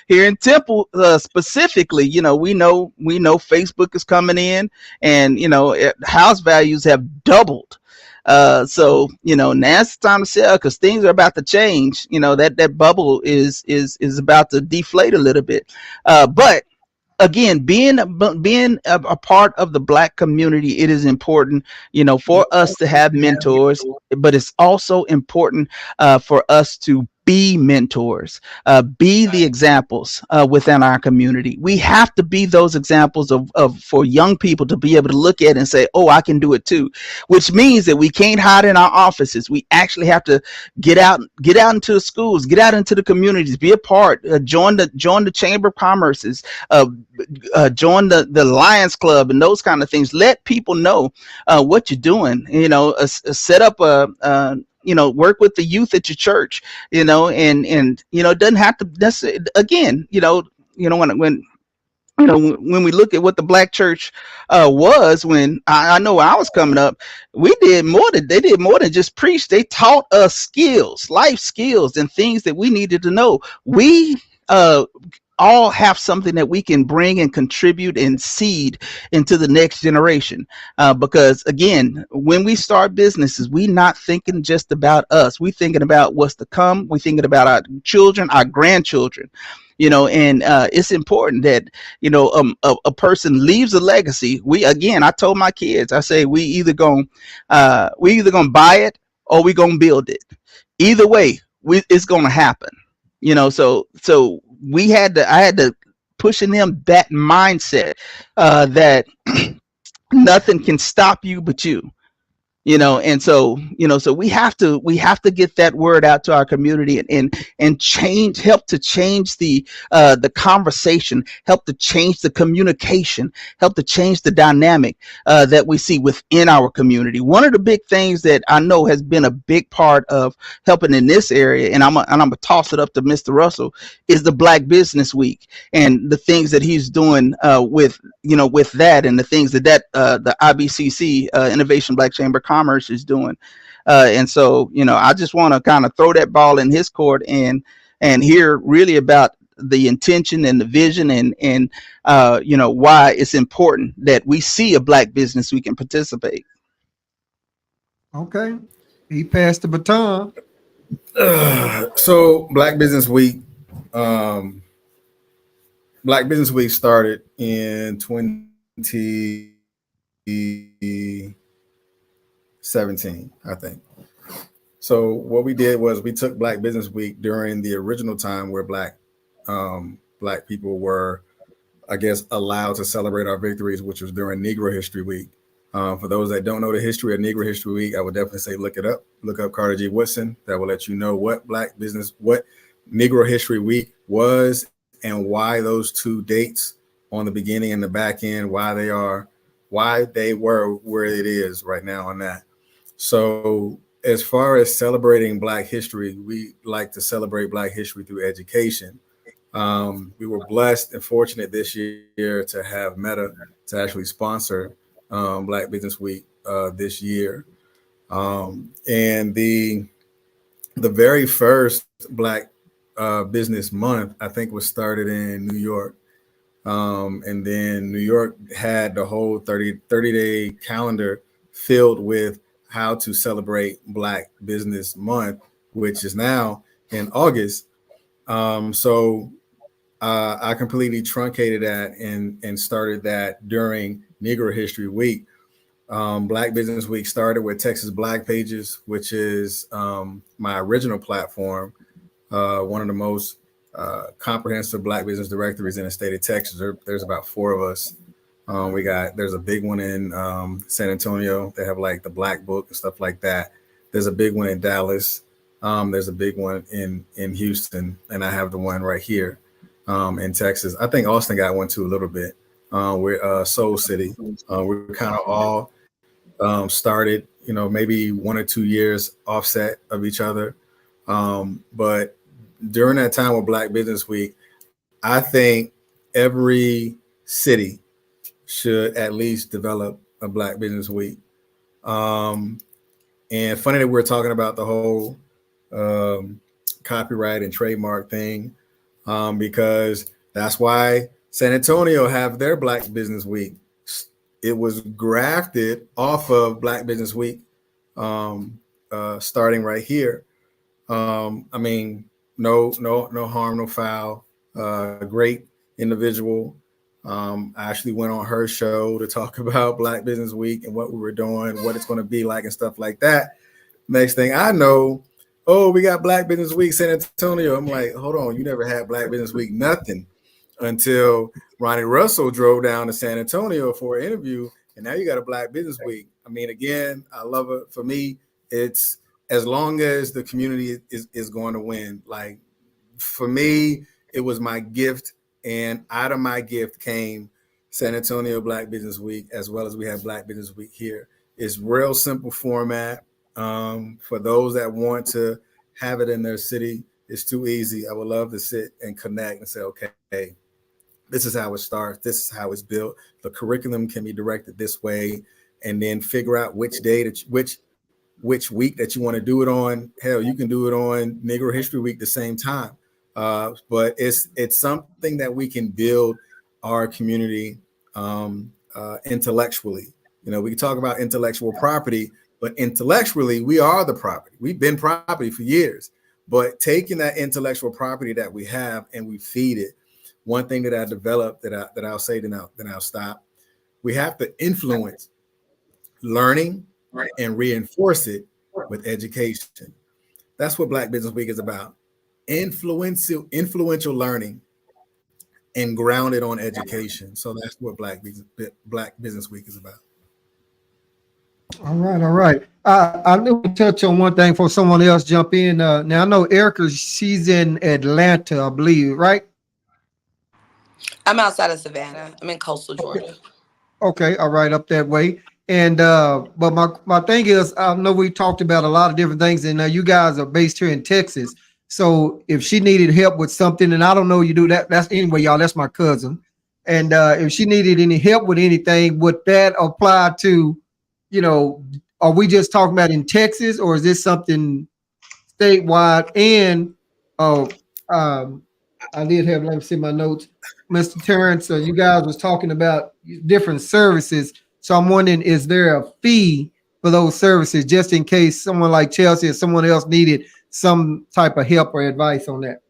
Here in Temple specifically, we know Facebook is coming in, and house values have doubled. So now it's time to sell because things are about to change. That bubble is about to deflate a little bit. But again, being a part of the Black community, it is important, for us to have mentors, but it's also important for us to be mentors, be the examples within our community. We have to be those examples of for young people to be able to look at and say, oh, I can do it too, which means that we can't hide in our offices. We actually have to get out into the schools, get out into the communities, be a part, join the Chamber of Commerce's, join the Lions Club and those kind of things. Let people know what you're doing, set up work with the youth at your church, and it doesn't have to. That's again, when we look at what the Black church was when I know I was coming up, they did more than just preach. They taught us skills, life skills, and things that we needed to know. We all have something that we can bring and contribute and seed into the next generation. Because again, when we start businesses, we're not thinking just about us. We're thinking about what's to come. We're thinking about our children, our grandchildren. And it's important that, a person leaves a legacy. I told my kids, I say, we either gonna buy it or we gonna build it. Either way, it's gonna happen. So I had to push in them that mindset that nothing can stop you but you. And so we have to get that word out to our community and help to change the conversation, help to change the communication, help to change the dynamic that we see within our community. One of the big things that I know has been a big part of helping in this area, and I'm gonna toss it up to Mr. Russell, is the Black Business Week and the things that he's doing with that, and the things that the IBCC Innovation Black Chamber of Commerce is doing. And so, I just want to kind of throw that ball in his court and hear really about the intention and the vision and why it's important that we see a Black business we can participate. Okay. He passed the baton. So Black Business Week started in 2017, I think. So what we did was we took Black Business Week during the original time where Black people were I guess, allowed to celebrate our victories, which was during Negro History Week. For those that don't know the history of Negro History Week, I would definitely say look it up. Look up Carter G. Woodson. That will let you know what Negro History Week was and why those two dates on the beginning and the back end, why they were where it is right now on that. So as far as celebrating Black history, we like to celebrate Black history through education. We were blessed and fortunate this year to have Meta to actually sponsor Black Business Week this year. And the very first Black Business Month, I think, was started in New York. And then New York had the whole 30-day calendar filled with how to celebrate Black Business Month, which is now in August. So I completely truncated that and started that during Negro History Week. Black Business Week started with Texas Black Pages, which is my original platform, one of the most comprehensive Black business directories in the state of Texas. There's about 4 of us. There's a big one in San Antonio. They have like the Black Book and stuff like that. There's a big one in Dallas. There's a big one in Houston, and I have the one right here in Texas. I think Austin got one too a little bit. We're Soul City. We're kind of all started, maybe 1 or 2 years offset of each other. But during that time with Black Business Week, I think every city should at least develop a Black Business Week. And funny that we're talking about the whole copyright and trademark thing, because that's why San Antonio have their Black Business Week. It was grafted off of Black Business Week, starting right here. I mean, no harm, no foul. Great individual. I actually went on her show to talk about Black Business Week and what we were doing, what it's going to be like and stuff like that. Next thing I know, we got Black Business Week San Antonio. I'm like, hold on, you never had Black Business Week nothing until Ronnie Russell drove down to San Antonio for an interview, and now you got a Black Business Week. I mean, again, I love it. For me, it's as long as the community is going to win. Like, for me, it was my gift, and out of my gift came San Antonio Black Business Week, as well as we have Black Business Week here. It's real simple format. For those that want to have it in their city, it's too easy. I would love to sit and connect and say, okay, this is how it starts. This is how it's built. The curriculum can be directed this way, and then figure out which day which week that you want to do it on. Hell, you can do it on Negro History Week the same time. But it's something that we can build our community intellectually. We can talk about intellectual property, but intellectually, we are the property. We've been property for years. But taking that intellectual property that we have and we feed it. One thing that I developed that I'll say, then I'll stop. We have to influence learning and reinforce it with education. That's what Black Business Week is about. Influential learning and grounded on education. So that's what Black Business Week is about. All right. I knew we touch on one thing for someone else jump in. Now I know Erica, she's in Atlanta, I believe, right? I'm outside of Savannah. I'm in coastal Georgia. Okay, all right, up that way. And but my thing is, I know we talked about a lot of different things, and you guys are based here in Texas. So if she needed help with something, and I don't know you do that, that's anyway, y'all, that's my cousin. And if she needed any help with anything, would that apply to, are we just talking about in Texas, or is this something statewide? And I did have, let me see my notes, Mr. Terrence, you guys was talking about different services. So I'm wondering, is there a fee for those services, just in case someone like Chelsea or someone else needed some type of help or advice on that?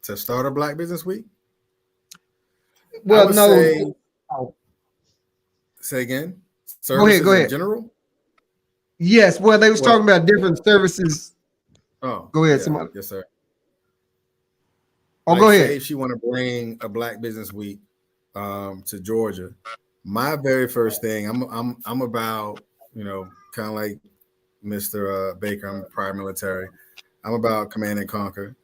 To start a Black Business Week? Well, no. Say again? Services go ahead. In general? Yes. Well, they was talking about different services. Oh, go ahead. Yeah, yes, sir. Oh, go ahead. Say if she want to bring a Black Business Week to Georgia, my very first thing, I'm about, kind of like Mr. Baker, I'm prior military. I'm about command and conquer.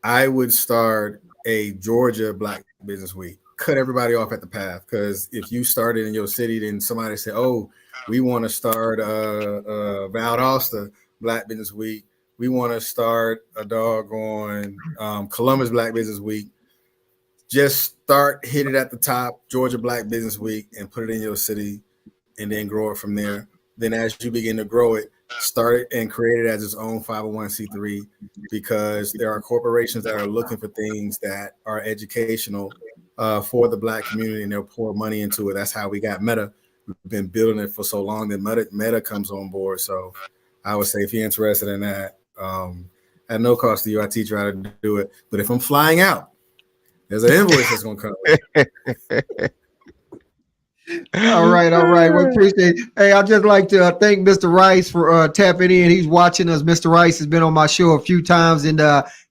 I would start a Georgia Black Business Week. Cut everybody off at the path, because if you started in your city, then somebody said, "Oh, we want to start Valdosta Black Business Week. We want to start a doggone Columbus Black Business Week." Just hit it at the top, Georgia Black Business Week, and put it in your city, and then grow it from there. Then as you begin to grow it, start it and create it as its own 501c3, because there are corporations that are looking for things that are educational for the Black community, and they'll pour money into it. That's how we got Meta. We've been building it for so long that Meta comes on board. So I would say if you're interested in that, at no cost to you, I teach you how to do it. But if I'm flying out, there's an invoice that's going to come. All right. We appreciate it. Hey, I'd just like to thank Mr. Rice for tapping in. He's watching us. Mr. Rice has been on my show a few times, and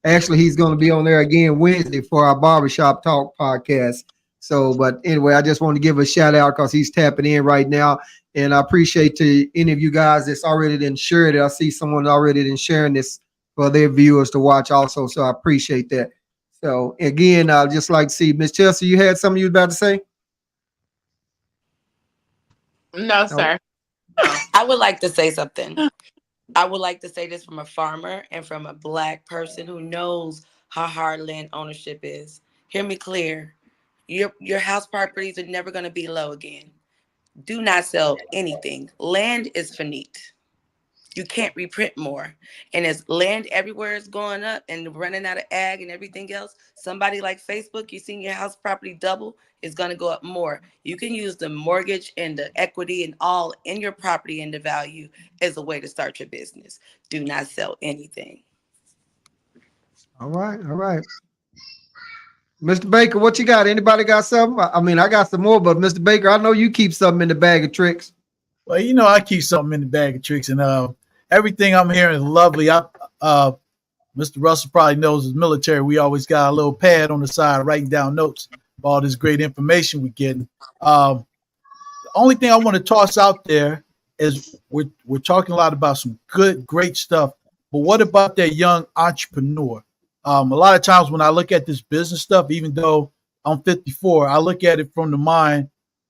actually he's going to be on there again Wednesday for our Barbershop Talk podcast. So, but anyway, I just want to give a shout out because he's tapping in right now. And I appreciate to any of you guys that's already been shared it. I see someone already been sharing this for their viewers to watch also. So I appreciate that. So again, I'd just like to see Miss Chelsea, you had something you were about to say? No, sir. I would like to say something. I would like to say this from a farmer and from a Black person who knows how hard land ownership is. Hear me clear. Your house properties are never going to be low again. Do not sell anything. Land is finite. You can't reprint more. And as land everywhere is going up and running out of ag and everything else, somebody like Facebook, you're seeing your house property double, is going to go up more. You can use the mortgage and the equity and all in your property and the value as a way to start your business. Do not sell anything. All right. Mr. Baker, what you got? Anybody got something? I mean, I got some more, but Mr. Baker, I know you keep something in the bag of tricks. Well, I keep something in the bag of tricks, and everything I'm hearing is lovely. Mr. Russell probably knows his military. We always got a little pad on the side writing down notes of all this great information we're getting. The only thing I want to toss out there is we're talking a lot about some great stuff, but what about that young entrepreneur? A lot of times when I look at this business stuff, even though I'm 54, I look at it from the mind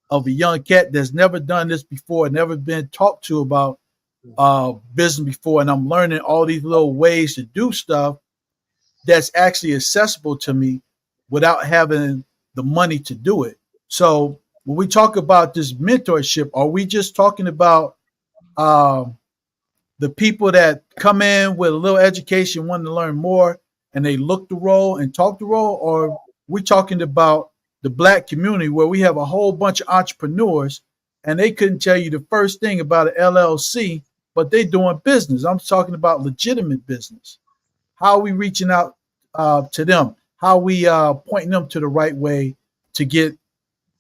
of a young cat that's never done this before, never been talked to about business before, and I'm learning all these little ways to do stuff that's actually accessible to me without having the money to do it. So when we talk about this mentorship, are we just talking about the people that come in with a little education, wanting to learn more, and they look the role and talk the role, or are we talking about the Black community where we have a whole bunch of entrepreneurs and they couldn't tell you the first thing about an LLC, but they're doing business? I'm talking about legitimate business. How are we reaching out to them? How are we pointing them to the right way to get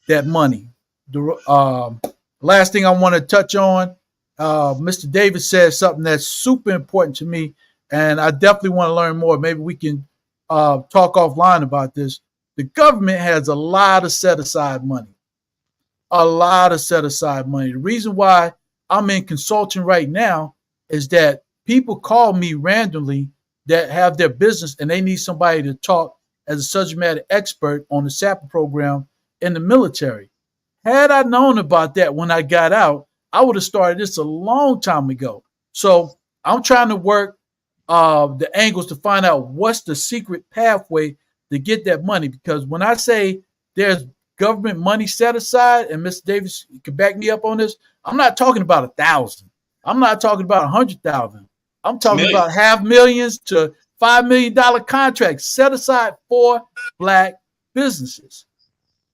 that money? The last thing I want to touch on, Mr. Davis said something that's super important to me, and I definitely want to learn more. Maybe we can talk offline about this. The government has a lot of set-aside money. The reason why I'm in consulting right now is that people call me randomly that have their business and they need somebody to talk as a subject matter expert on the SAPA program in the military. Had I known about that when I got out, I would have started this a long time ago. So I'm trying to work the angles to find out what's the secret pathway to get that money. Because when I say there's government money set aside, and Mr. Davis can back me up on this, I'm not talking about 1,000. I'm not talking about 100,000. I'm talking about $500,000 to $5 million contracts set aside for Black businesses.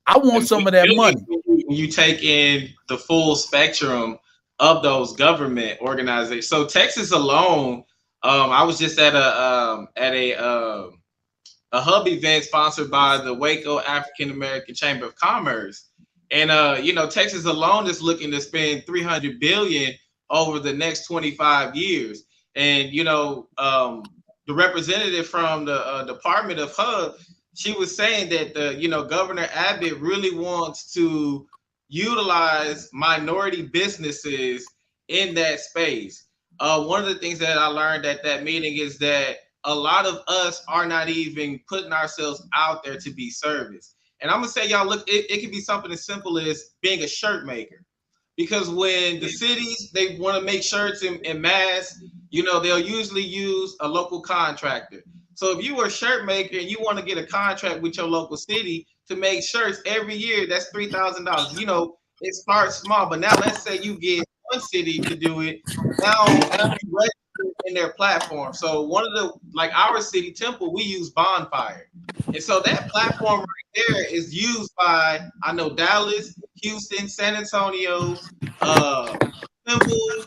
I want some of that money. You take in the full spectrum of those government organizations. So Texas alone, I was just at a hub event sponsored by the Waco African American Chamber of Commerce, and Texas alone is looking to spend $300 billion over the next 25 years. And the representative from the Department of HUB she was saying that Governor Abbott really wants to utilize minority businesses in that space. One of the things that I learned at that meeting is that a lot of us are not even putting ourselves out there to be serviced. And I'm gonna say, y'all, look, it can be something as simple as being a shirt maker. Because when the cities, they want to make shirts in mass, they'll usually use a local contractor. So if you were a shirt maker and you want to get a contract with your local city to make shirts every year, that's $3,000. It starts small, but now let's say you get one city to do it. Now you register in their platform. So one of the, like our city, Temple, we use Bonfire. And so that platform right there is used by, I know, Dallas, Houston, San Antonio, Temple,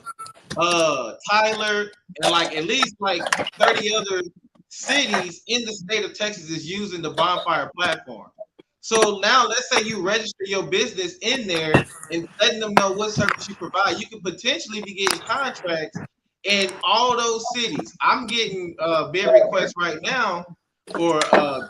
Tyler, and like at least like 30 other cities in the state of Texas is using the Bonfire platform. So now let's say you register your business in there and letting them know what service you provide. You could potentially be getting contracts in all those cities. I'm getting bid requests right now for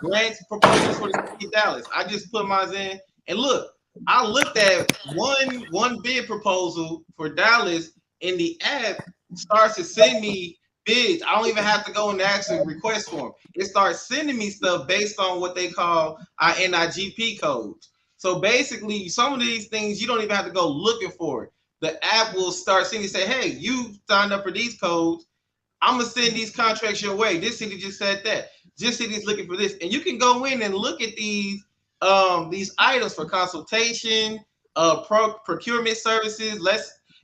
grant proposals for the city of Dallas. I just put mine in, and look, I looked at one bid proposal for Dallas, and the app starts to send me bids. I don't even have to go and actually request for them. It starts sending me stuff based on what they call our NIGP codes. So basically, some of these things you don't even have to go looking for it. The app will start sending, say, hey, you signed up for these codes. I'm gonna send these contracts your way. This city just said that. This city is looking for this, and you can go in and look at these items for consultation, procurement services.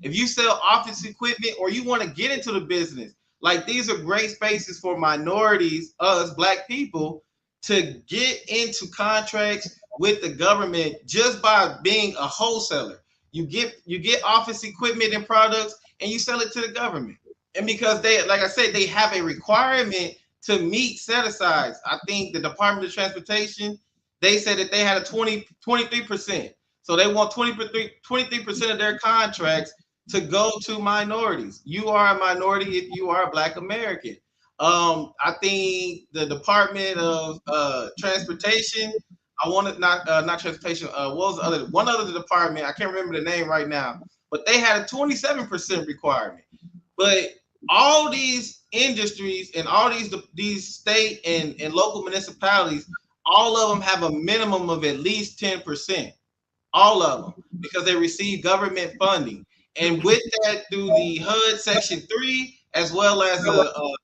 If you sell office equipment or you want to get into the business, like these are great spaces for minorities, us Black people, to get into contracts with the government just by being a wholesaler. You get office equipment and products, and you sell it to the government. And because they, like I said, they have a requirement to meet set asides. I think the Department of Transportation, they said that they had a 23%. So they want 23% of their contracts to go to minorities. You are a minority if you are a Black American. I think the Department of Transportation, I wanted not transportation. What was the other one other department? I can't remember the name right now, but they had a 27% requirement. But all these industries and all these state and local municipalities, all of them have a minimum of at least 10%. All of them, because they receive government funding. And with that, through the HUD Section 3, as well as the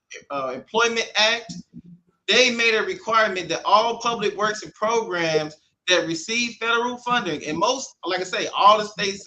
Employment Act, they made a requirement that all public works and programs that receive federal funding, and most, like I say, all the states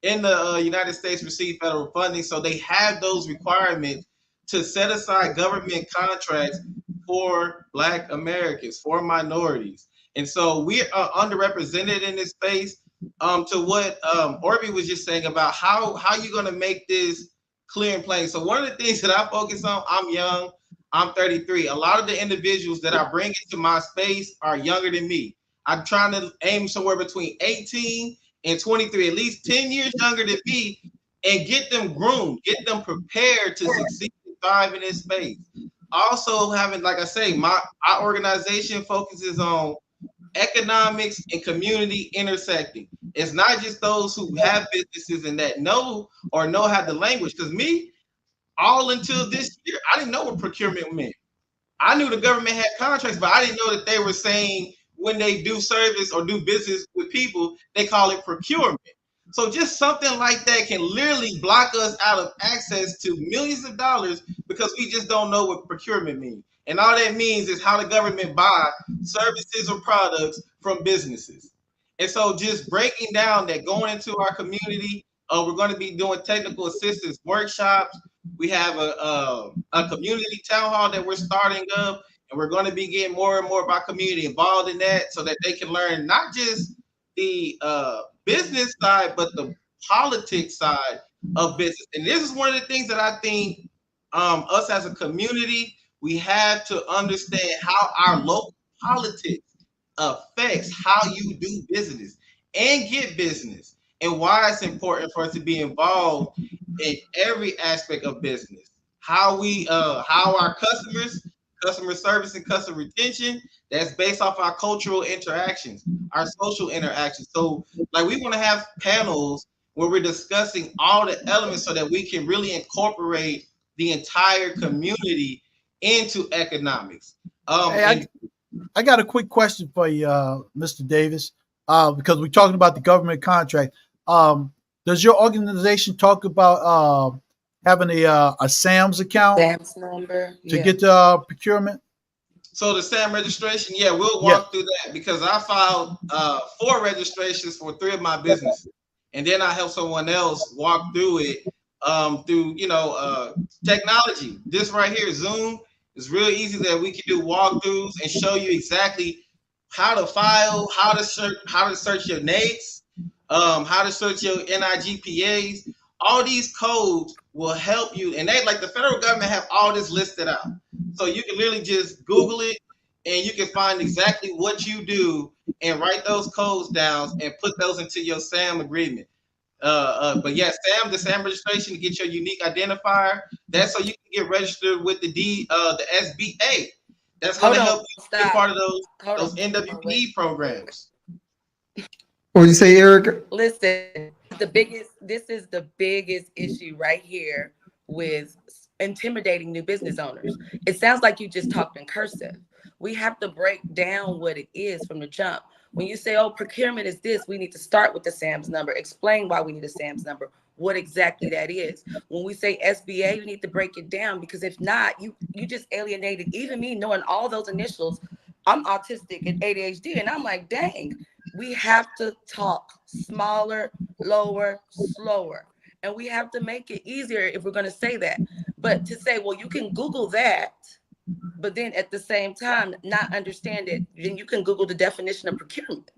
in the United States receive federal funding, so they have those requirements to set aside government contracts for Black Americans, for minorities. And so we are underrepresented in this space. To what Orby was just saying about how you're going to make this clear and plain. So one of the things that I focus on, I'm young, I'm 33. A lot of the individuals that I bring into my space are younger than me. I'm trying to aim somewhere between 18 and 23, at least 10 years younger than me, and get them groomed, get them prepared to succeed and thrive in this space. Also having, like I say, our organization focuses on economics and community intersecting. It's not just those who have businesses and that know how the language. Because me, all until this year, I didn't know what procurement meant. I knew the government had contracts, but I didn't know that they were saying when they do service or do business with people, they call it procurement. So just something like that can literally block us out of access to millions of dollars because we just don't know what procurement means. And all that means is how the government buy services or products from businesses. And so just breaking down that, going into our community, we're going to be doing technical assistance workshops. We have a community town hall that we're starting up, and we're going to be getting more and more of our community involved in that so that they can learn not just the business side, but the politics side of business. And this is one of the things that I think us as a community, we have to understand how our local politics affects how you do business and get business, and why it's important for us to be involved in every aspect of business. How our customer service and customer retention, that's based off our cultural interactions, our social interactions. So like we want to have panels where we're discussing all the elements so that we can really incorporate the entire community into economics. Hey, I got a quick question for you, Mr. Davis, because we're talking about the government contract. Does your organization talk about having a SAMS account SAM's number to get the procurement? So the SAM registration, yeah, we'll walk through that because I filed 4 registrations for 3 of my businesses, and then I help someone else walk through it through technology. This right here, Zoom, is real easy that we can do walkthroughs and show you exactly how to file, how to search your NAICS, how to search your NIGPAs. All these codes will help you, and they, like the federal government, have all this listed out. So you can literally just Google it and you can find exactly what you do and write those codes down and put those into your SAM agreement. But yeah, the SAM registration to get your unique identifier. That's so you can get registered with the SBA. That's going to help you be part of those NWPE programs. What did you say, Eric? Listen, this is the biggest issue right here with intimidating new business owners. It sounds like you just talked in cursive. We have to break down what it is from the jump. When you say, oh, procurement is this, we need to start with the SAMS number, explain why we need a SAMS number, what exactly that is. When we say SBA, you need to break it down, because if not, you just alienated even me knowing all those initials. I'm autistic and ADHD, and I'm like, dang, we have to talk smaller, lower, slower. And we have to make it easier if we're going to say that. But to say, well, you can Google that, but then at the same time not understand it, then you can Google the definition of procurement.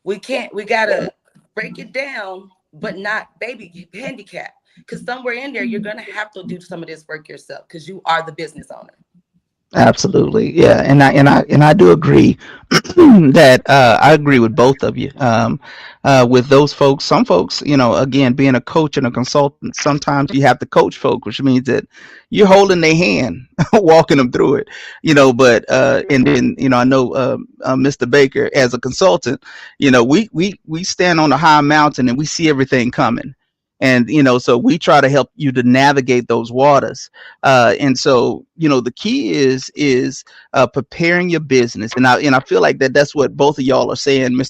We got to break it down, but not baby handicap, because somewhere in there, you're going to have to do some of this work yourself because you are the business owner. Absolutely. Yeah. And I do agree that I agree with both of you. With those folks, some folks, again, being a coach and a consultant, sometimes you have to coach folk, which means that you're holding their hand, walking them through it, but and then, I know Mr. Baker, as a consultant, we stand on a high mountain and we see everything coming. And, so we try to help you to navigate those waters. And so, the key is preparing your business. And I feel like that's what both of y'all are saying,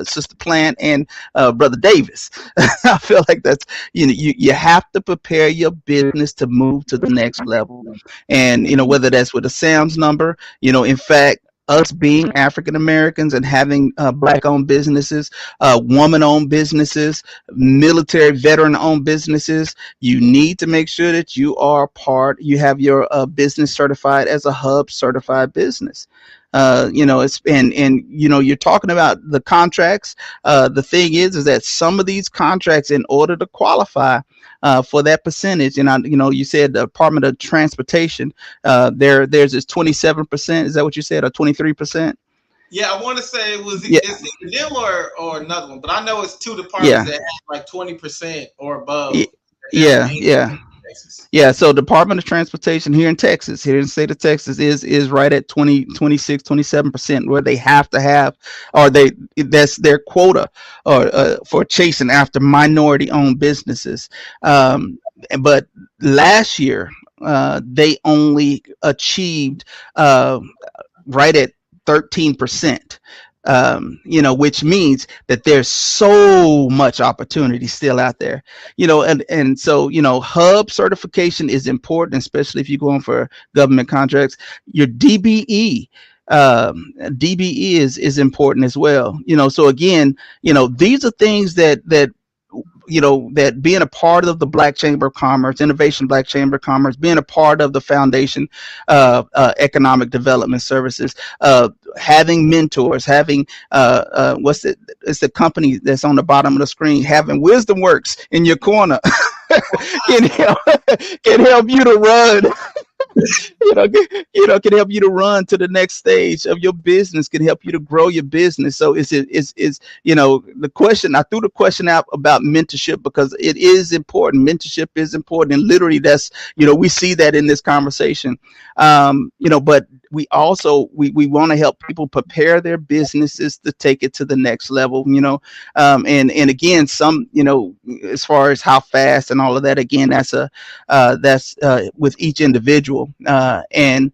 Sister Plant and Brother Davis. I feel like that's, you have to prepare your business to move to the next level. And, whether that's with a SAMS number, in fact, us being African Americans and having Black-owned businesses, woman-owned businesses, military veteran-owned businesses, you need to make sure that you you have your business certified as a hub certified business. You're talking about the contracts. The thing is that some of these contracts, in order to qualify for that percentage, and you said the Department of Transportation, there's this 27%. Is that what you said, or 23%? Yeah, I want to say it's them or another one, but I know it's 2 departments that have like 20% or above. Yeah. So Department of Transportation here in Texas, here in the state of Texas, is right at 26, 27%, where they have to have, or that's their quota for chasing after minority-owned businesses. But last year, they only achieved right at 13%. Which means that there's so much opportunity still out there, and so, hub certification is important, especially if you're going for government contracts. Your DBE is important as well. So again, these are things that being a part of the Black Chamber of Commerce, Innovation Black Chamber of Commerce, being a part of the Foundation Economic Development Services, having mentors, having it's the company that's on the bottom of the screen, having WisdomWorks in your corner can help you to run Can help you to run to the next stage of your business, can help you to grow your business. So is the question, I threw the question out about mentorship because it is important. Mentorship is important. And literally that's, we see that in this conversation. But we also, we want to help people prepare their businesses to take it to the next level, and again, some, as far as how fast and all of that, again, that's with each individual. And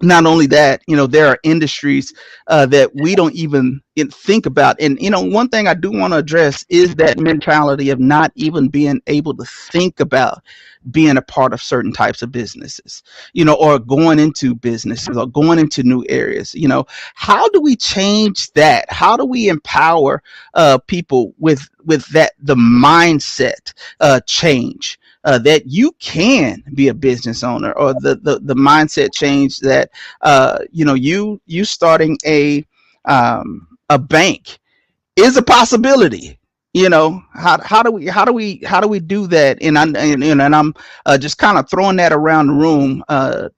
not only that, there are industries that we don't even think about. And, one thing I do want to address is that mentality of not even being able to think about being a part of certain types of businesses, or going into businesses or going into new areas. How do we change that? How do we empower people with the mindset change? That you can be a business owner, or the mindset change that you starting a bank is a possibility. How do we do that? And I'm just kind of throwing that around the room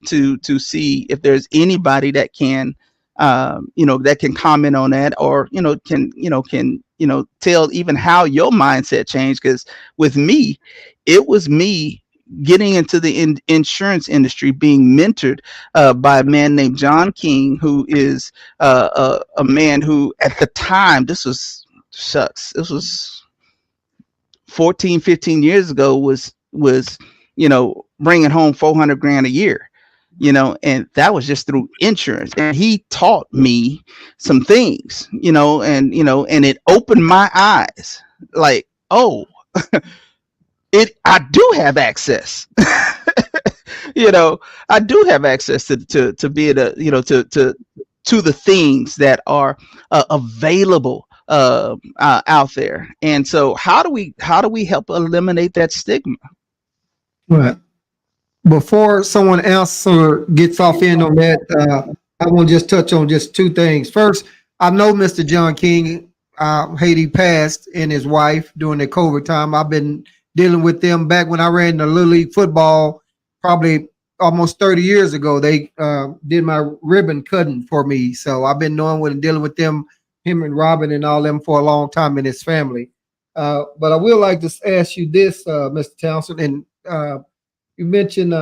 to see if there's anybody that can that can comment on that, or can tell even how your mindset changed. Because with me, it was me getting into the insurance industry, being mentored by a man named John King, who is a man who at the time, this was 14, 15 years ago, was bringing home $400,000 a year, and that was just through insurance. And he taught me some things, and it opened my eyes, like, oh, I do have access. I do have access to be able to the things that are available out there. And so how do we help eliminate that stigma? Right. Before someone else gets off in on that, I want to just touch on just two things. First, I know Mr. John King. He passed, and his wife during the COVID time. I've been dealing with them back when I ran the Little League football, probably almost 30 years ago. They did my ribbon cutting for me. So I've been dealing with them, him and Robin and all them, for a long time, in his family. But I will like to ask you this, Mr. Townsend, and you mentioned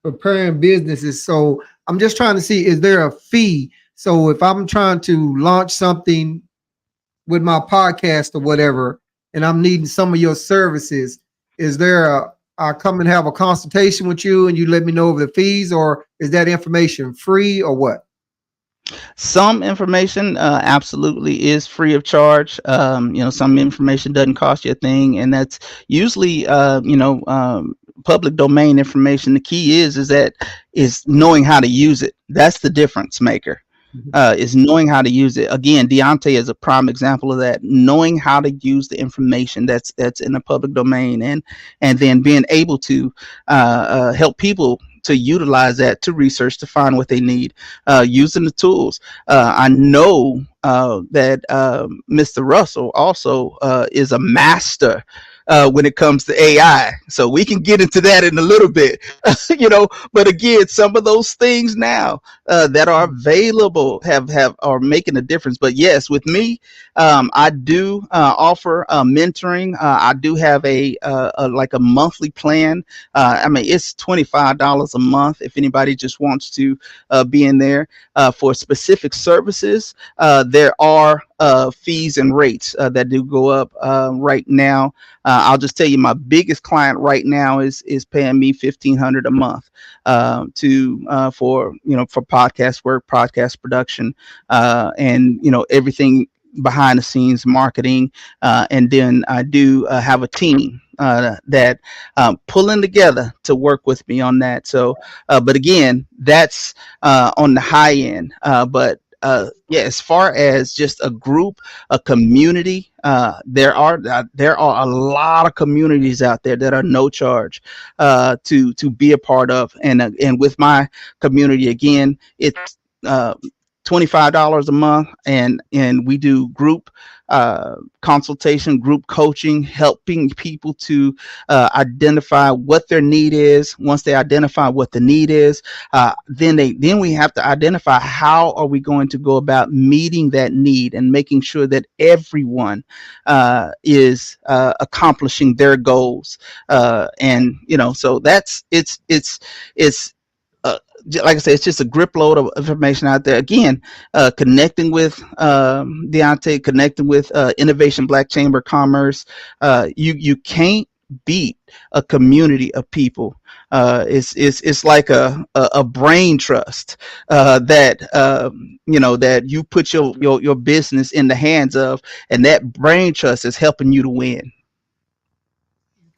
preparing businesses. So I'm just trying to see, is there a fee? So if I'm trying to launch something with my podcast or whatever, and I'm needing some of your services, is there I come and have a consultation with you and you let me know of the fees, or is that information free, or what? Some information absolutely is free of charge. Some information doesn't cost you a thing, and that's usually public domain information. The key is knowing how to use it. That's the difference maker. Is knowing how to use it. Again, Deontay is a prime example of that. Knowing how to use the information that's in the public domain, and then being able to help people to utilize that, to research, to find what they need, using the tools. I know that Mr. Russell also is a master when it comes to AI. So we can get into that in a little bit, but again, some of those things now that are available are making a difference. But yes, with me, I do offer mentoring. I do have a monthly plan. It's $25 a month if anybody just wants to be in there for specific services. There are fees and rates that do go up right now. I'll just tell you, my biggest client right now is paying me $1,500 a month for podcast work, podcast production, and everything behind the scenes marketing. And then I do have a team that pulling together to work with me on that. So, but again, that's on the high end. But as far as just a group, a community, there are a lot of communities out there that are no charge to be a part of. And with my community, again, it's $25 a month, and we do group consultation, group coaching, helping people to identify what their need is. Once they identify what the need is, then we have to identify how are we going to go about meeting that need and making sure that everyone is accomplishing their goals. And so it's like I said, it's just a grip load of information out there. Again, connecting with Deontay, connecting with Innovation Black Chamber of Commerce. You can't beat a community of people. It's like a brain trust that that you put your business in the hands of, and that brain trust is helping you to win.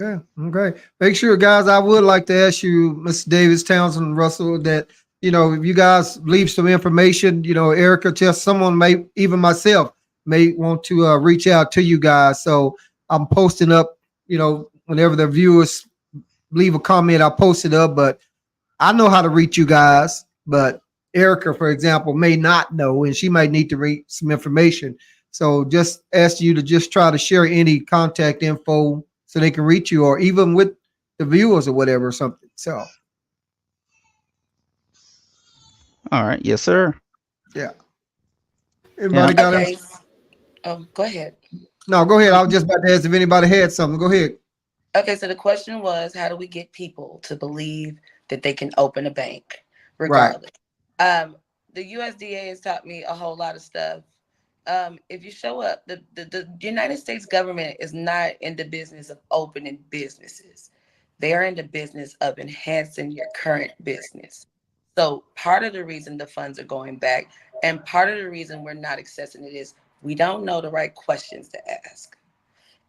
Okay. Make sure, guys, I would like to ask you, Mr. Davis, Townsend, Russell, that, if you guys leave some information, Erica, just someone even myself may want to reach out to you guys. So I'm posting up, whenever the viewers leave a comment, I'll post it up, but I know how to reach you guys, but Erica, for example, may not know, and she might need to read some information. So just ask you to just try to share any contact info so they can reach you, or even with the viewers or whatever or something. So. All right. Yes, sir. Yeah. Everybody got Okay. it? Oh, go ahead. No, go ahead. I was just about to ask if anybody had something. Go ahead. Okay, so the question was, how do we get people to believe that they can open a bank regardless? Right. The USDA has taught me a whole lot of stuff. If you show up, the United States government is not in the business of opening businesses. They are in the business of enhancing your current business. So part of the reason the funds are going back, and part of the reason we're not accessing it, is we don't know the right questions to ask.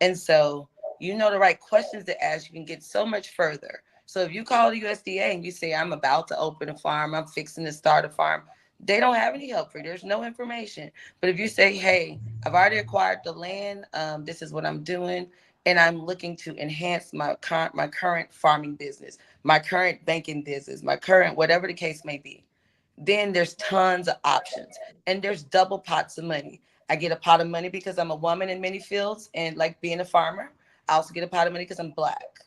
And so the right questions to ask, you can get so much further. So if you call the USDA and you say, I'm about to open a farm, I'm fixing to start a farm, they don't have any help for you. There's no information. But if you say, hey, I've already acquired the land, this is what I'm doing, and I'm looking to enhance my current farming business, my current banking business, my current whatever the case may be, then there's tons of options. And there's double pots of money. I get a pot of money because I'm a woman in many fields and like being a farmer. I also get a pot of money because I'm Black.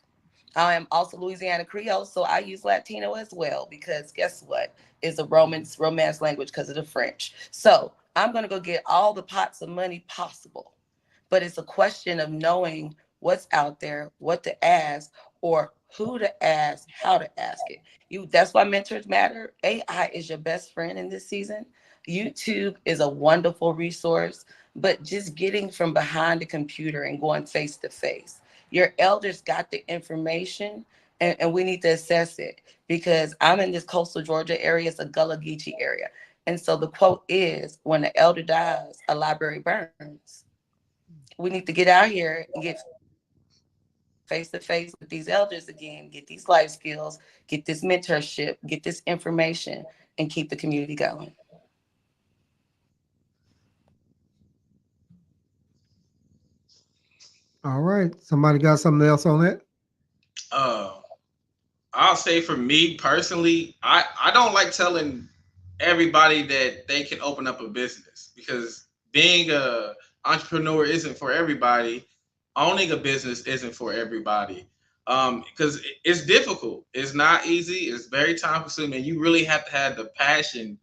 I am also Louisiana Creole, so I use Latino as well, because guess what? It's a romance language because of the French. So I'm going to go get all the pots of money possible. But it's a question of knowing what's out there, what to ask, or who to ask, how to ask it. That's why mentors matter. AI is your best friend in this season. YouTube is a wonderful resource, but just getting from behind the computer and going face to face. Your elders got the information, and we need to assess it, because I'm in this coastal Georgia area. It's a Gullah Geechee area. And so the quote is, when an elder dies, a library burns. We need to get out here and get face to face with these elders again, get these life skills, get this mentorship, get this information, and keep the community going. All right. Somebody got something else on that? I'll say for me personally, I don't like telling everybody that they can open up a business, because being a entrepreneur isn't for everybody. Owning a business isn't for everybody, because it's difficult. It's not easy. It's very time consuming. You really have to have the passion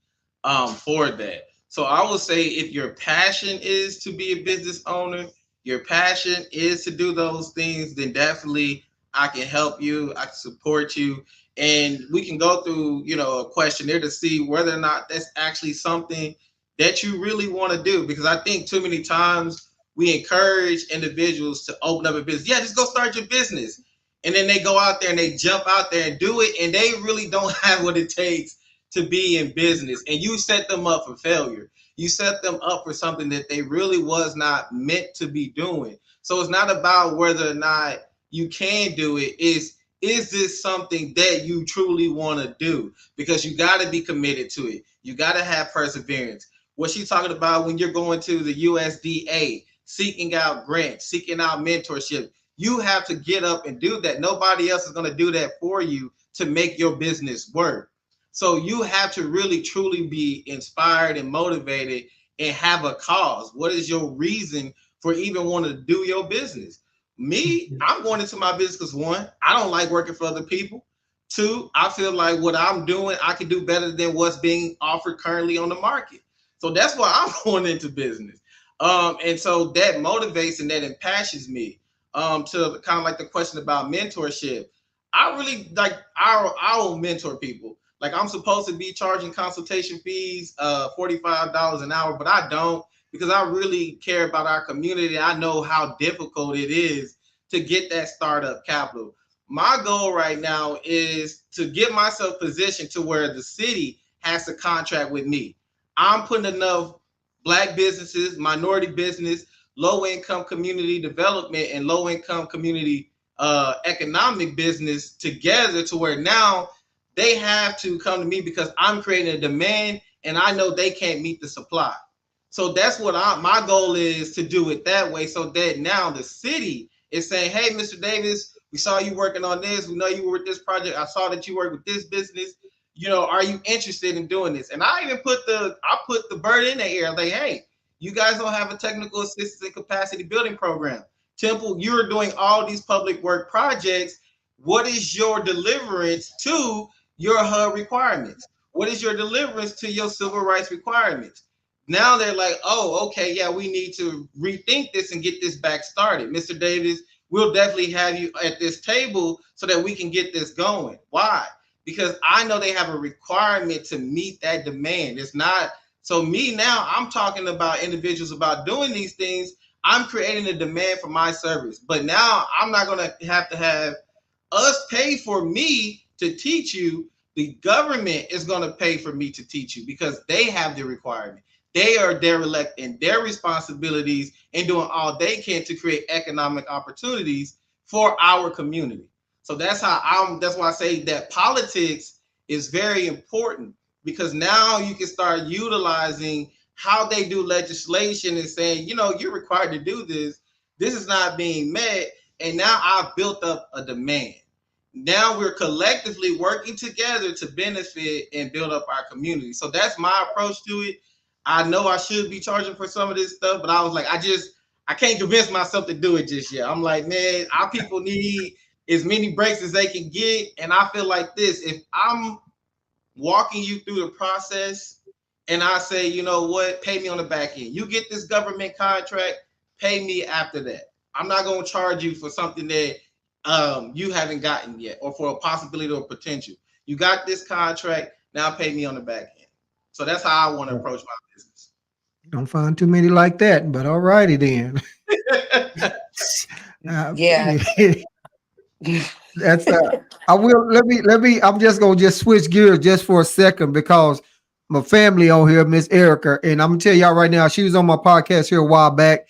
for that. So I would say, if your passion is to be a business owner, your passion is to do those things, then definitely I can help you. I can support you. And we can go through, a questionnaire to see whether or not that's actually something that you really want to do. Because I think too many times we encourage individuals to open up a business. Yeah, just go start your business. And then they go out there and they jump out there and do it, and they really don't have what it takes to be in business. And you set them up for failure. You set them up for something that they really was not meant to be doing. So it's not about whether or not you can do it. Is this something that you truly want to do? Because you got to be committed to it. You got to have perseverance. What she's talking about, when you're going to the USDA, seeking out grants, seeking out mentorship, you have to get up and do that. Nobody else is going to do that for you to make your business work. So you have to really truly be inspired and motivated and have a cause. What is your reason for even wanting to do your business? Me, I'm going into my business because one, I don't like working for other people. Two, I feel like what I'm doing, I can do better than what's being offered currently on the market. So that's why I'm going into business. And so that motivates and that impassions me. To kind of like the question about mentorship. I really like I will mentor people. Like I'm supposed to be charging consultation fees, $45 an hour, but I don't, because I really care about our community. I know how difficult it is to get that startup capital. My goal right now is to get myself positioned to where the city has to contract with me. I'm putting enough Black businesses, minority business, low-income community development, and low-income community economic business together to where now they have to come to me because I'm creating a demand and I know they can't meet the supply. So that's what my goal is, to do it that way, so that now the city is saying, hey, Mr. Davis, we saw you working on this. We know you were with this project. I saw that you work with this business. You know, are you interested in doing this? And I even put the bird in the air, like, hey, you guys don't have a technical assistance and capacity building program. Temple, you're doing all these public work projects. What is your deliverance to your HUD requirements? What is your deliverance to your civil rights requirements? Now they're like, oh, okay, yeah, we need to rethink this and get this back started. Mr. Davis, we'll definitely have you at this table so that we can get this going. Why? Because I know they have a requirement to meet that demand. It's not, so me now, I'm talking about individuals about doing these things. I'm creating a demand for my service. But now I'm not going to have us pay for me to teach you. The government is going to pay for me to teach you because they have the requirement. They are derelict in their responsibilities and doing all they can to create economic opportunities for our community. So that's why I say that politics is very important, because now you can start utilizing how they do legislation and saying, you know, you're required to do this. This is not being met. And now I've built up a demand. Now we're collectively working together to benefit and build up our community. So that's my approach to it. I know I should be charging for some of this stuff, but I was like, I can't convince myself to do it just yet. I'm like, man, our people need as many breaks as they can get. And I feel like this, if I'm walking you through the process and I say, you know what, pay me on the back end. You get this government contract, pay me after that. I'm not going to charge you for something that you haven't gotten yet, or for a possibility or potential. You got this contract, now pay me on the back end. So that's how I want to approach my business. Don't find too many like that, but all righty then. Yeah. That's I will let me I'm just gonna switch gears just for a second, because my family on here, Miss Erica, and I'm gonna tell y'all right now, she was on my podcast here a while back,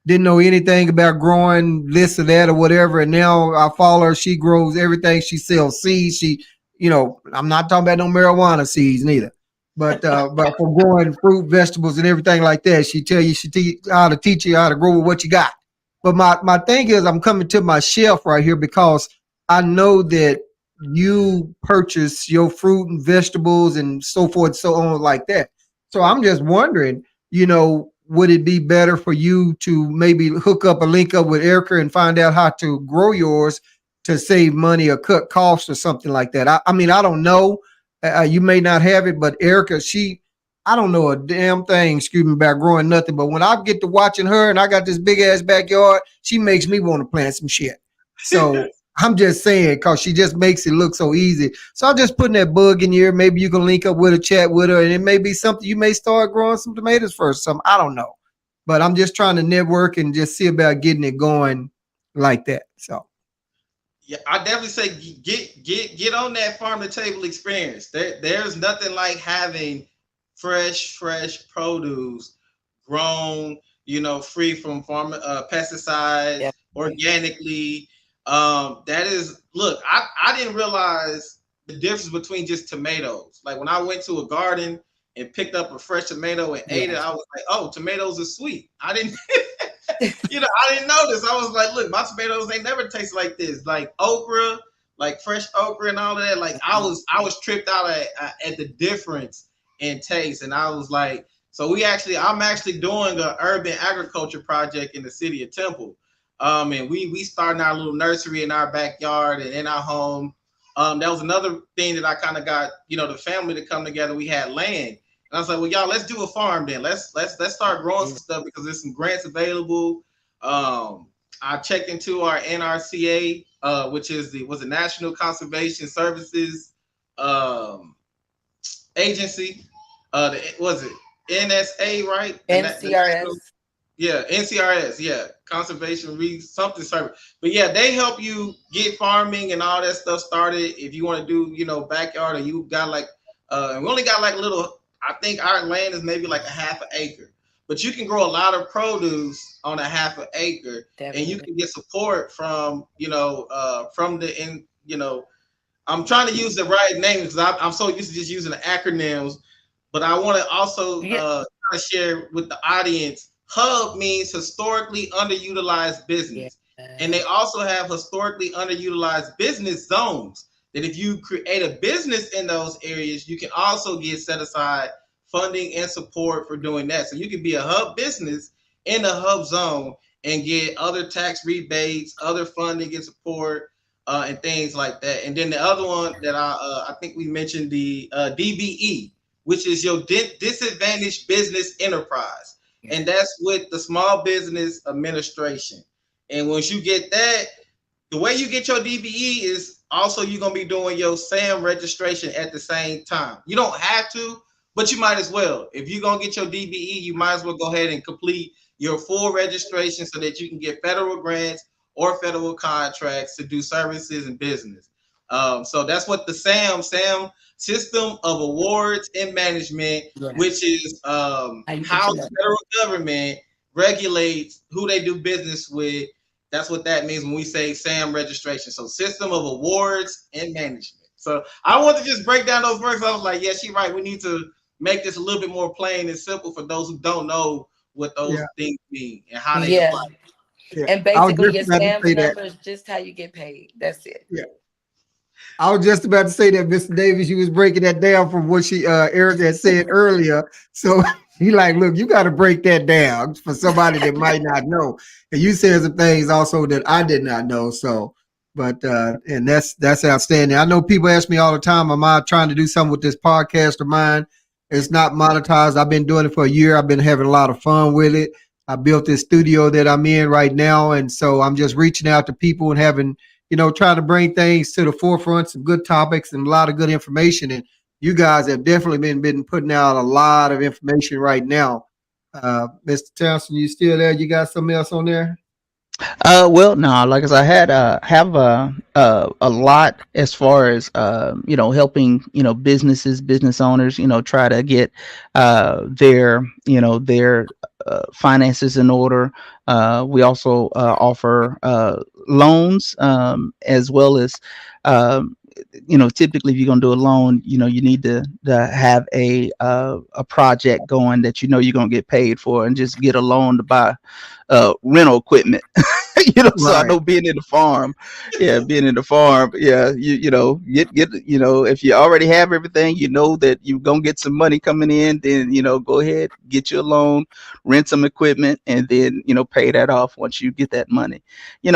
didn't know anything about growing this or that or whatever, and now I follow her. She grows everything. She sells seeds. She, you know, I'm not talking about no marijuana seeds neither, but for growing fruit, vegetables, and everything like that. She tell you, how to teach you how to grow with what you got. But my thing is, I'm coming to my shelf right here because I know that you purchase your fruit and vegetables and so forth, so on like that. So I'm just wondering, you know, would it be better for you to maybe hook up a link up with Erica and find out how to grow yours to save money or cut costs or something like that? I mean, I don't know. You may not have it, but Erica, I don't know a damn thing, excuse me, about growing nothing. But when I get to watching her and I got this big ass backyard, she makes me want to plant some shit. So I'm just saying, because she just makes it look so easy. So I'm just putting that bug in here. Maybe you can link up with her, chat with her, and it may be something you may start growing some tomatoes first. Something, I don't know. But I'm just trying to network and just see about getting it going like that. So yeah, I definitely say get on that farm to table experience. There's nothing like having fresh produce grown, you know, free from pesticides, yep, organically. That is, look, I didn't realize the difference between just tomatoes. Like when I went to a garden and picked up a fresh tomato and ate it, I was like, oh, tomatoes are sweet. I didn't I didn't know this. I was like, look, my tomatoes ain't never taste like this. Like okra, like fresh okra and all of that. Like I was tripped out at the difference in taste, and I was like, so I'm actually doing an urban agriculture project in the city of Temple, and we starting our little nursery in our backyard and in our home. That was another thing that I kind of got, the family to come together. We had land. And I was like, well, y'all, let's do a farm then. Let's start growing some stuff because there's some grants available. I checked into our NRCA, which is the National Conservation Services Agency. Was it NSA, right? NCRS. Yeah, NCRS, yeah, Conservation something service. But yeah, they help you get farming and all that stuff started. If you want to do, backyard, or you got like, we only got like a little. I think our land is maybe like a half an acre, but you can grow a lot of produce on a half an acre, and you can get support from, from the I'm trying to use the right names because I'm so used to just using the acronyms, but I want to also kind of share with the audience. HUB means historically underutilized business. And they also have historically underutilized business zones that if you create a business in those areas, you can also get set aside funding and support for doing that. So you can be a HUB business in a HUB zone and get other tax rebates, other funding and support, and things like that. And then the other one that I think we mentioned, the DBE, which is your disadvantaged business enterprise. And that's with the Small Business Administration. And once you get that, the way you get your DBE is also you're going to be doing your SAM registration at the same time. You don't have to, but you might as well. If you're going to get your DBE, you might as well go ahead and complete your full registration so that you can get federal grants or federal contracts to do services and business. So that's what the SAM System of Awards and Management, which is how the federal government regulates who they do business with. That's what that means when we say SAM registration. So System of Awards and Management. So I want to just break down those words. I was like, yeah, she's right. We need to make this a little bit more plain and simple for those who don't know what those things mean and how they apply. Yeah. And basically your SAM number is just how you get paid. That's it. Yeah. I was just about to say that, Mr. Davis, you was breaking that down from what Erica had said earlier. So he like, look, you got to break that down for somebody that might not know. And you said some things also that I did not know. So, but and that's outstanding. I know people ask me all the time, am I trying to do something with this podcast of mine? It's not monetized. I've been doing it for a year. I've been having a lot of fun with it. I built this studio that I'm in right now. And so I'm just reaching out to people and having, trying to bring things to the forefront, some good topics and a lot of good information. And you guys have definitely been putting out a lot of information right now. Mr. Townsend, you still there? You got something else on there? Well, no, like as I have a lot as far as helping business owners try to get their finances in order. We also offer loans as well as typically if you're gonna do a loan, you need to have a project going that you're gonna get paid for, and just get a loan to buy rental equipment. So I know being in the farm, get if you already have everything, that you're gonna get some money coming in, then go ahead, get you a loan, rent some equipment, and then pay that off once you get that money.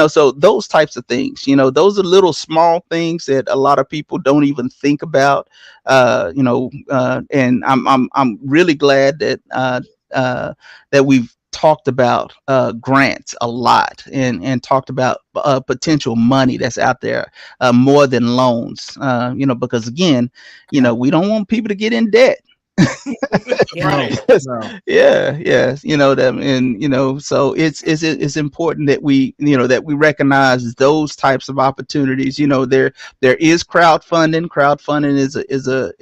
So those types of things, those are little small things that a lot of people don't even think about. And I'm really glad that we've talked about grants a lot and talked about potential money that's out there, more than loans, because again, we don't want people to get in debt. So it's important that we recognize those types of opportunities. There is crowdfunding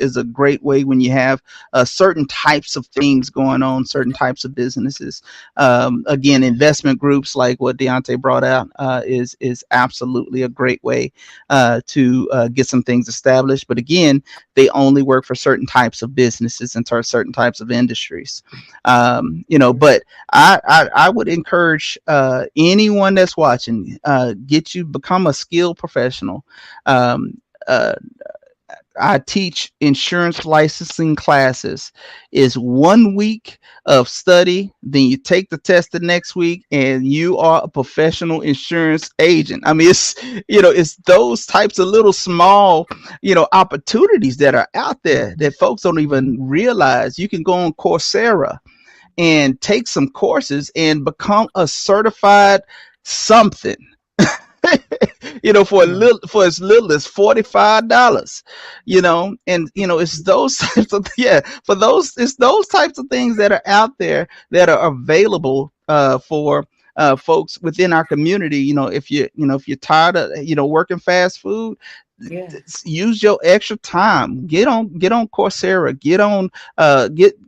is a great way when you have certain types of things going on, certain types of businesses. Again, investment groups like what Deontay brought out is absolutely a great way to get some things established. But again, they only work for certain types of businesses and certain types of industries. But I would encourage anyone that's watching, become a skilled professional. I teach insurance licensing classes. Is 1 week of study, then you take the test the next week, and you are a professional insurance agent. I mean, it's those types of little small, opportunities that are out there that folks don't even realize. You can go on Coursera and take some courses and become a certified something. For as little as $45, and it's those types of it's those types of things that are out there that are available for folks within our community. If you're tired of working fast food, Yeah. use your extra time. Get on Coursera.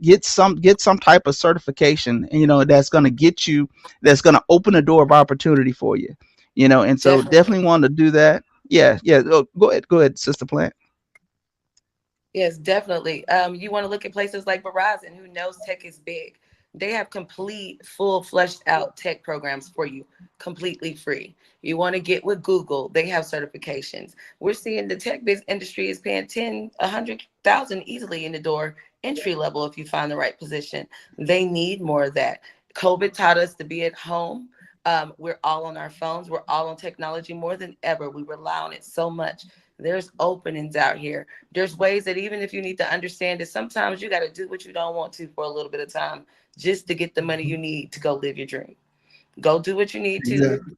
Get some type of certification. That's going to open a door of opportunity for you. And so definitely want to do that. Yeah. Oh, go ahead, Sister Plant. Yes, definitely. You want to look at places like Verizon, who knows tech is big. They have complete, full, fleshed out tech programs for you, completely free. You want to get with Google, they have certifications. We're seeing the tech biz industry is paying $100,000 easily in the door, entry level, if you find the right position. They need more of that. COVID taught us to be at home. We're all on our phones. We're all on technology more than ever. We rely on it so much. There's openings out here. There's ways that even if you need to understand that sometimes you got to do what you don't want to for a little bit of time just to get the money you need to go live your dream. Go do what you need to, Exactly.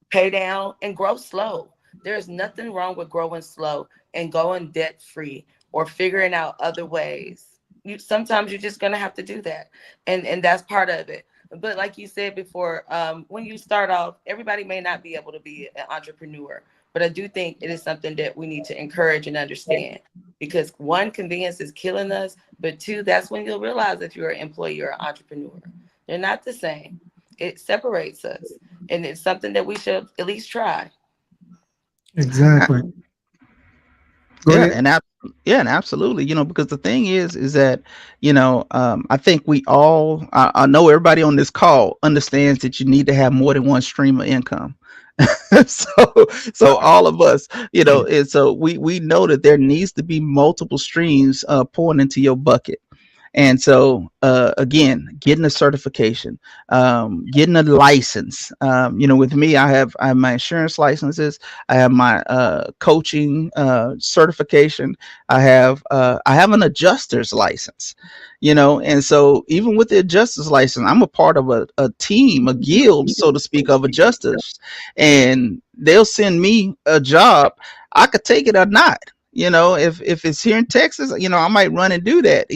Pay down and grow slow. There's nothing wrong with growing slow and going debt free or figuring out other ways. Sometimes you're just going to have to do that. And that's part of it. But like you said before, when you start off, everybody may not be able to be an entrepreneur, but I do think it is something that we need to encourage and understand, because one, convenience is killing us, but two, that's when you'll realize if you're an employee or an entrepreneur. They're not the same. It separates us, and it's something that we should at least try. Exactly. Go ahead. And absolutely, because the thing is that, I think I know everybody on this call understands that you need to have more than one stream of income. so all of us, and so we know that there needs to be multiple streams pouring into your bucket. And so, again, getting a certification, getting a license. With me, I have my insurance licenses. I have my coaching certification. I have an adjuster's license. And so even with the adjuster's license, I'm a part of a team, a guild, so to speak, of adjusters, and they'll send me a job. I could take it or not. If it's here in Texas, I might run and do that,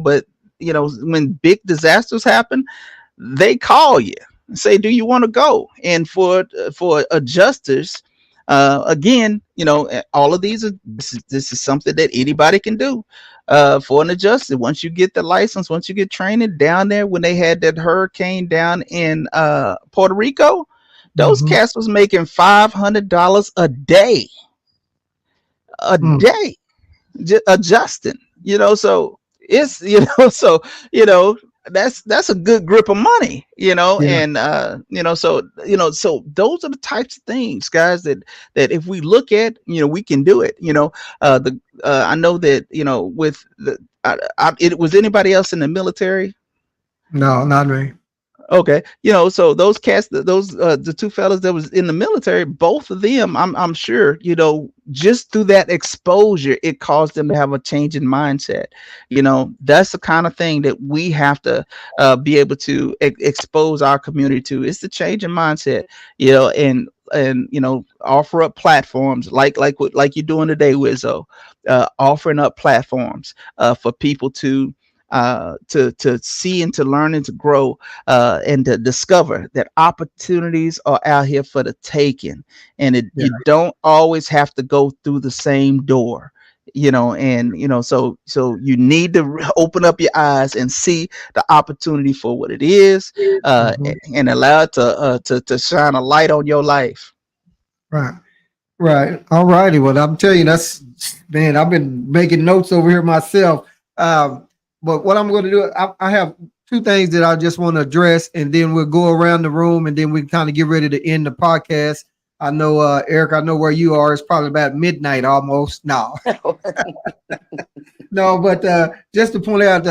but when big disasters happen, they call you and say, do you want to go? And for adjusters, again, all of these this is something that anybody can do. For an adjuster, once you get the license, once you get training down there, when they had that hurricane down in Puerto Rico, those cats was making $500 a day. Day adjusting, so it's that's a good grip of money, and so those are the types of things, guys, that if we look at, we can do it. I know that with was anybody else in the military? No, not me. Okay, so those cats, the two fellas that was in the military, both of them, I'm sure, just through that exposure, it caused them to have a change in mindset. That's the kind of thing that we have to be able to expose our community to. It's the change in mindset, and offer up platforms like you're doing today, Wizzo, offering up platforms for people to see and to learn and to grow, and to discover that opportunities are out here for the taking, and you don't always have to go through the same door, so you need to open up your eyes and see the opportunity for what it is, and allow it to shine a light on your life. Right. Right. All righty. Well, I'm telling you, man, I've been making notes over here myself. But what I'm going to do, I have two things that I just want to address, and then we'll go around the room and then we kind of get ready to end the podcast. I know, Eric, I know where you are. It's probably about midnight almost. No, no, but just to point out,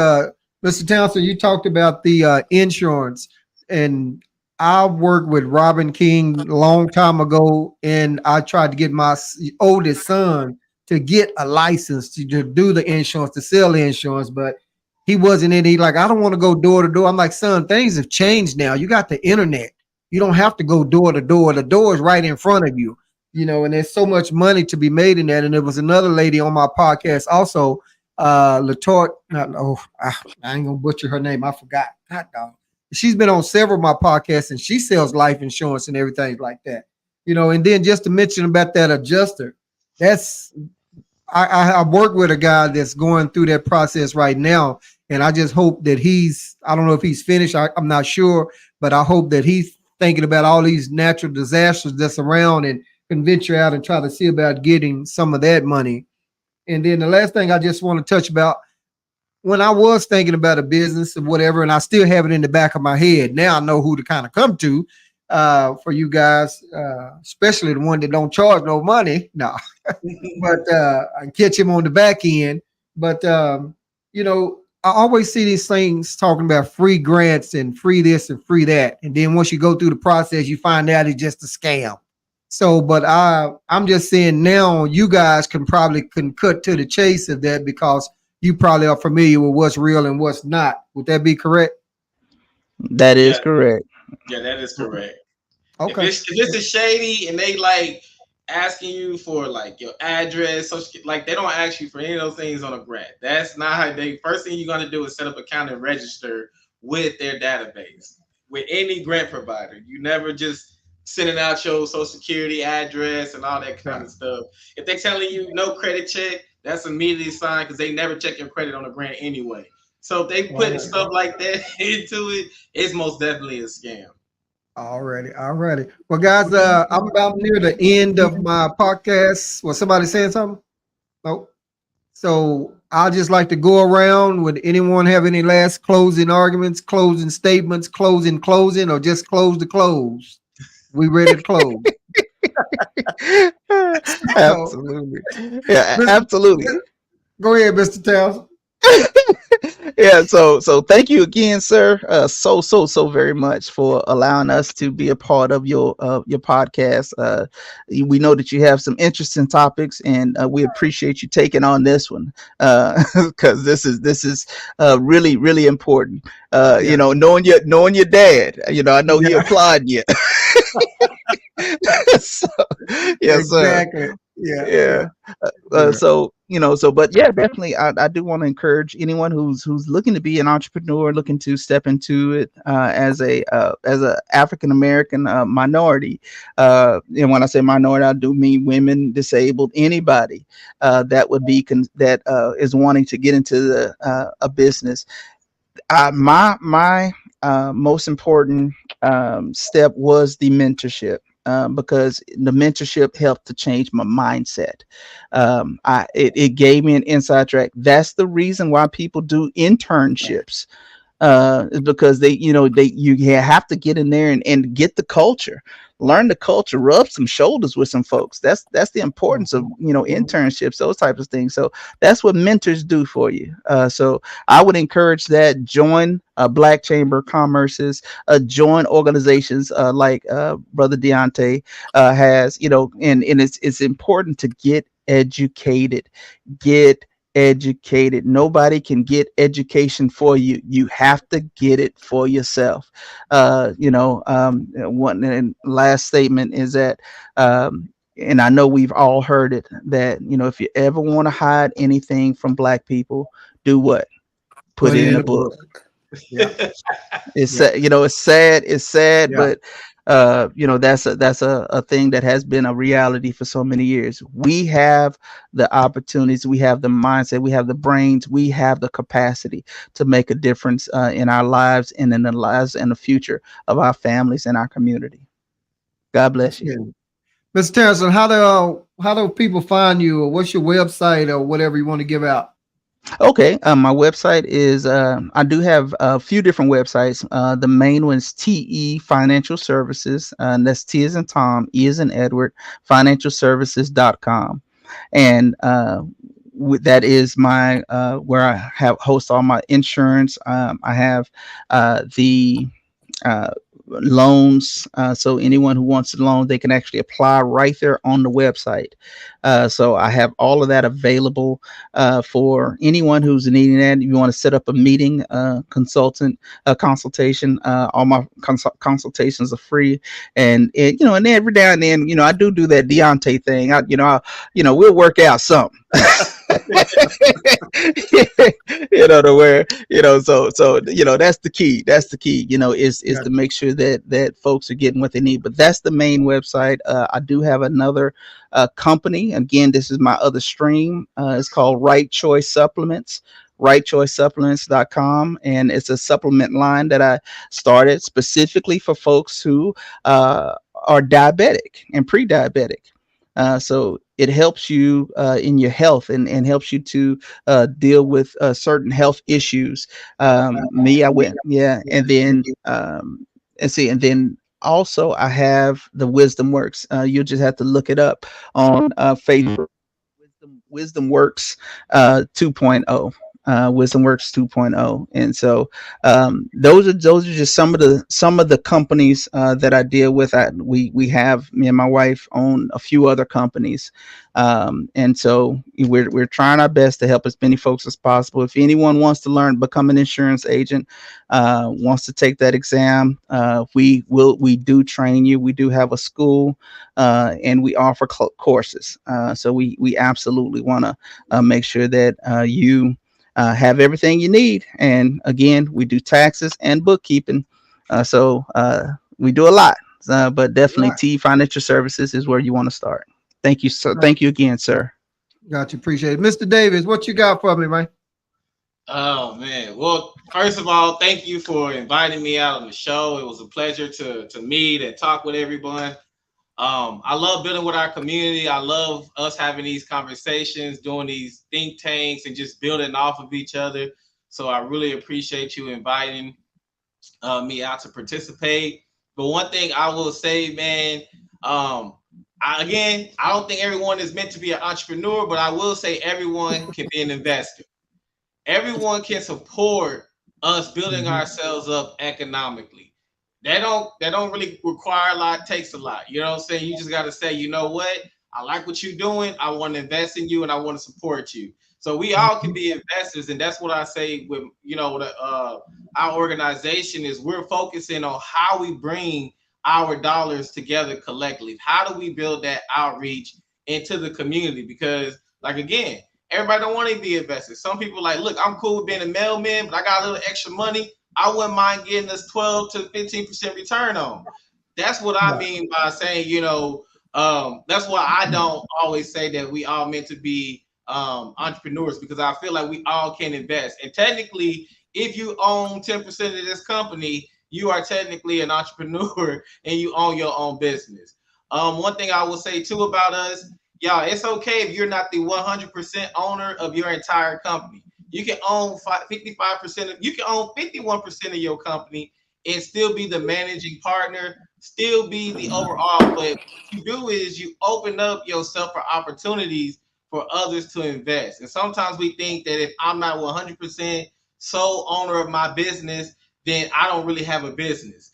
Mr. Townsend, you talked about the insurance, and I worked with Robin King a long time ago, and I tried to get my oldest son to get a license to do the insurance, to sell the insurance, but he wasn't in. He like, I don't want to go door to door. I'm like, son, things have changed now. You got the internet. You don't have to go door to door. The door is right in front of you, and there's so much money to be made in that. And there was another lady on my podcast also, Latort. I ain't gonna butcher her name. I forgot. Hot dog. She's been on several of my podcasts, and she sells life insurance and everything like that. And then just to mention about that adjuster, that's I work with a guy that's going through that process right now, and I just hope that I don't know if he's finished. I'm not sure, but I hope that he's thinking about all these natural disasters that's around and can venture out and try to see about getting some of that money. And then the last thing I just want to touch about, when I was thinking about a business or whatever, and I still have it in the back of my head, now I know who to kind of come to for you guys, especially the one that don't charge no money. No, but I catch him on the back end. But, I always see these things talking about free grants and free this and free that. And then once you go through the process, you find out it's just a scam. So, but I'm just saying now you guys can cut to the chase of that because you probably are familiar with what's real and what's not. Would that be correct? That is correct. Yeah, that is correct. Okay. If it's a shady and they like asking you for like your address, like they don't ask you for any of those things on a grant. That's not how first thing you're gonna do is set up an account and register with their database. With any grant provider, you never just sending out your social security address and all that kind of stuff. If they're telling you no credit check, that's immediately a sign because they never check your credit on a grant anyway. So if they putting stuff like that into it, it's most definitely a scam. Alrighty. Well, guys, I'm about near the end of my podcast. Was somebody saying something? Nope. So I'll just like to go around. Would anyone have any last closing arguments, closing statements, closing, or just close the close? We ready to close? Absolutely. Yeah, absolutely. Go ahead, Mr. Townsend. Yeah, so thank you again, sir, so very much for allowing us to be a part of your podcast. We know that you have some interesting topics, and we appreciate you taking on this one because this is really, really important. Knowing your dad, I know he applied you. So, yes, exactly. sir. Yeah. But yeah, definitely, I do want to encourage anyone who's looking to be an entrepreneur, looking to step into it as a African American minority. And when I say minority, I do mean women, disabled, anybody that would be is wanting to get into a business. My most important step was the mentorship. Because the mentorship helped to change my mindset. It gave me an inside track. That's the reason why people do internships, is because you have to get in there and get the culture, learn the culture, rub some shoulders with some folks. That's the importance of internships, those types of things. So that's what mentors do for you. So I would encourage that. Join Black Chamber of Commerce's, join organizations like Brother Deontay has. And it's important to get educated. Nobody can get education for you. You have to get it for yourself. One and last statement is that and I know we've all heard it, that if you ever want to hide anything from Black people, do what? Put it in a book. Yeah. It's sad, Yeah. but that's a thing that has been a reality for so many years. We have the opportunities, we have the mindset, we have the brains, we have the capacity to make a difference in our lives and in the lives and the future of our families and our community. God bless you. Mr. Terrenson, how do people find you, or what's your website, or whatever you want to give out? Okay, my website is I do have a few different websites. The main one is TE Financial Services, and that's T as in Tom, E as in Edward, financialservices.com. And that is my where I have host all my insurance. I have the loans, so anyone who wants a loan, they can actually apply right there on the website. So I have all of that available for anyone who's needing that. If you want to set up a meeting, consultation, all my consultations are free. And it, and every now and then, I do that Deontay thing. We'll work out something. To where, so that's the key. That's the key, is to make sure that folks are getting what they need. But that's the main website. I do have another company. Again, this is my other stream. It's called Right Choice Supplements, rightchoicesupplements.com. And it's a supplement line that I started specifically for folks who are diabetic and pre-diabetic. So it helps you in your health and helps you to deal with certain health issues. I went, yeah. And then, and then also I have the Wisdom Works. You'll just have to look it up on Facebook. Wisdom Works 2.0. Wisdom Works 2.0. And so those are just some of the companies that I deal with. We have, me and my wife own a few other companies, and so we're trying our best to help as many folks as possible. If anyone wants to learn, become an insurance agent, wants to take that exam, we do train you. We do have a school, and we offer courses. So we absolutely want to make sure that you have everything you need. And again, we do taxes and bookkeeping. So we do a lot, but definitely T Financial Services is where you want to start. Thank you. So thank you again, sir. Got you. Appreciate it. Mr. Davis, what you got for me, man? Oh man. Well, first of all, thank you for inviting me out on the show. It was a pleasure to meet and talk with everyone. I love building with our community. I love us having these conversations, doing these think tanks, and just building off of each other. So I really appreciate you inviting me out to participate. But one thing I will say, man, I don't think everyone is meant to be an entrepreneur, but I will say everyone can be an investor. Everyone can support us building ourselves up economically. That don't really require a lot, takes a lot. You know what I'm saying? You just got to say, you know what? I like what you're doing. I want to invest in you and I want to support you. So we all can be investors. And that's what I say with, our organization is we're focusing on how we bring our dollars together collectively. How do we build that outreach into the community? Because again, everybody don't want to be investors. Some people look, I'm cool with being a mailman, but I got a little extra money. I wouldn't mind getting this 12 to 15% return on. That's what I mean by saying, that's why I don't always say that we all meant to be entrepreneurs, because I feel like we all can invest. And technically, if you own 10% of this company, you are technically an entrepreneur and you own your own business. One thing I will say too about us, y'all, it's okay if you're not the 100% owner of your entire company. You can own 55%. You can own 51% of your company and still be the managing partner, still be the overall. But what you do is you open up yourself for opportunities for others to invest. And sometimes we think that if I'm not 100% sole owner of my business, then I don't really have a business.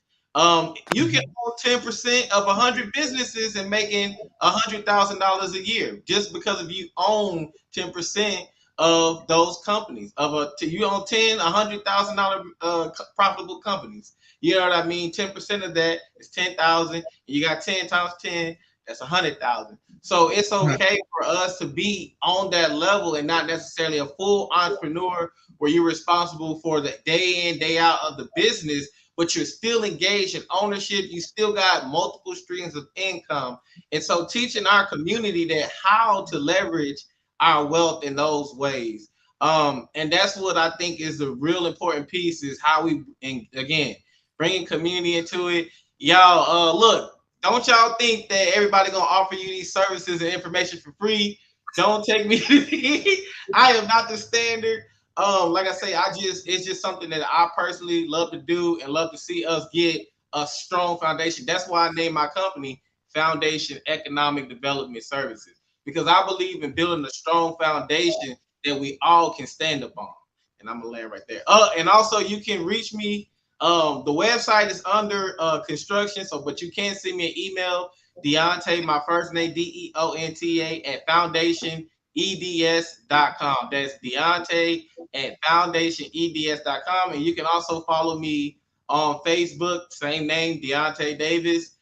You can own 10% of 100 businesses and making $100,000 a year just because if you own 10% of those companies. You own 10 $100,000 profitable companies. You know what I mean? 10% of that is 10,000. You got 10 times 10, that's 100,000. So it's okay for us to be on that level and not necessarily a full entrepreneur where you're responsible for the day in, day out of the business, but you're still engaged in ownership. You still got multiple streams of income. And so teaching our community that how to leverage our wealth in those ways. And that's what I think is the real important piece, is how we, and again, bringing community into it. Y'all, look, don't y'all think that everybody gonna offer you these services and information for free. Don't take me. I am not the standard. Like I say, it's just something that I personally love to do and love to see us get a strong foundation. That's why I named my company Foundation Economic Development Services, because I believe in building a strong foundation that we all can stand upon. And I'm gonna land right there. And also you can reach me. The website is under construction, but you can send me an email, Deonta, my first name, DEONTA at foundationeds.com. That's Deonta at foundationeds.com. And you can also follow me on Facebook, same name, Deonta Davis.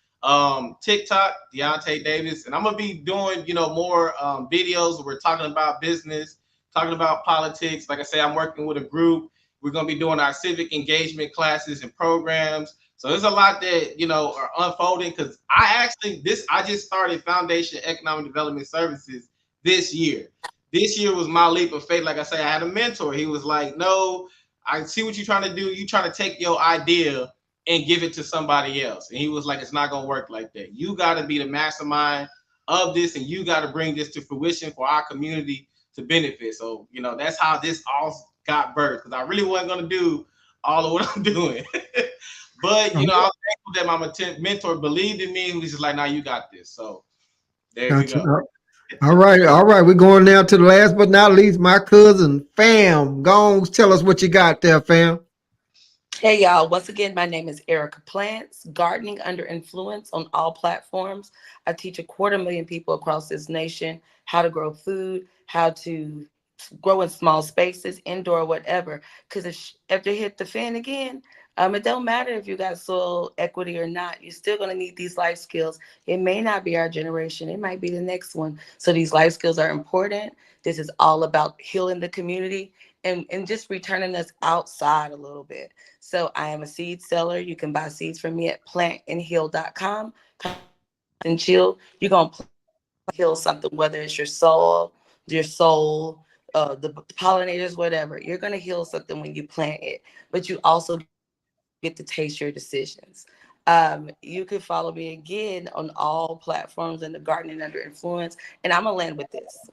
TikTok, Deonta Davis. And I'm gonna be doing, more videos where we're talking about business, talking about politics. Like I say, I'm working with a group. We're going to be doing our civic engagement classes and programs. So there's a lot that, are unfolding, because I just started Foundation Economic Development Services this year. This year was my leap of faith. Like I say, I had a mentor. He was like, no, I see what you're trying to do. You're trying to take your idea and give it to somebody else. And he was like, it's not going to work like that. You got to be the mastermind of this, and you got to bring this to fruition for our community to benefit. So, that's how this all got birthed, because I really wasn't going to do all of what I'm doing. But, I'm thankful that my mentor believed in me, and was just like, now you got this. So there you go. All right. We're going now to the last but not least, my cousin, Fam. Go on, tell us what you got there, Fam. Hey, y'all. Once again, my name is Erica Plants, Gardening Under Influence on all platforms. I teach 250,000 people across this nation how to grow food, how to grow in small spaces, indoor, whatever. Because if they hit the fan again, it don't matter if you got soil equity or not. You're still going to need these life skills. It may not be our generation. It might be the next one. So these life skills are important. This is all about healing the community and just returning us outside a little bit. So I am a seed seller. You can buy seeds from me at plantandheal.com. And chill. You're going to heal something, whether it's your soul, the pollinators, whatever. You're going to heal something when you plant it, but you also get to taste your decisions. You can follow me again on all platforms in the Gardening Under Influence. And I'm going to land with this.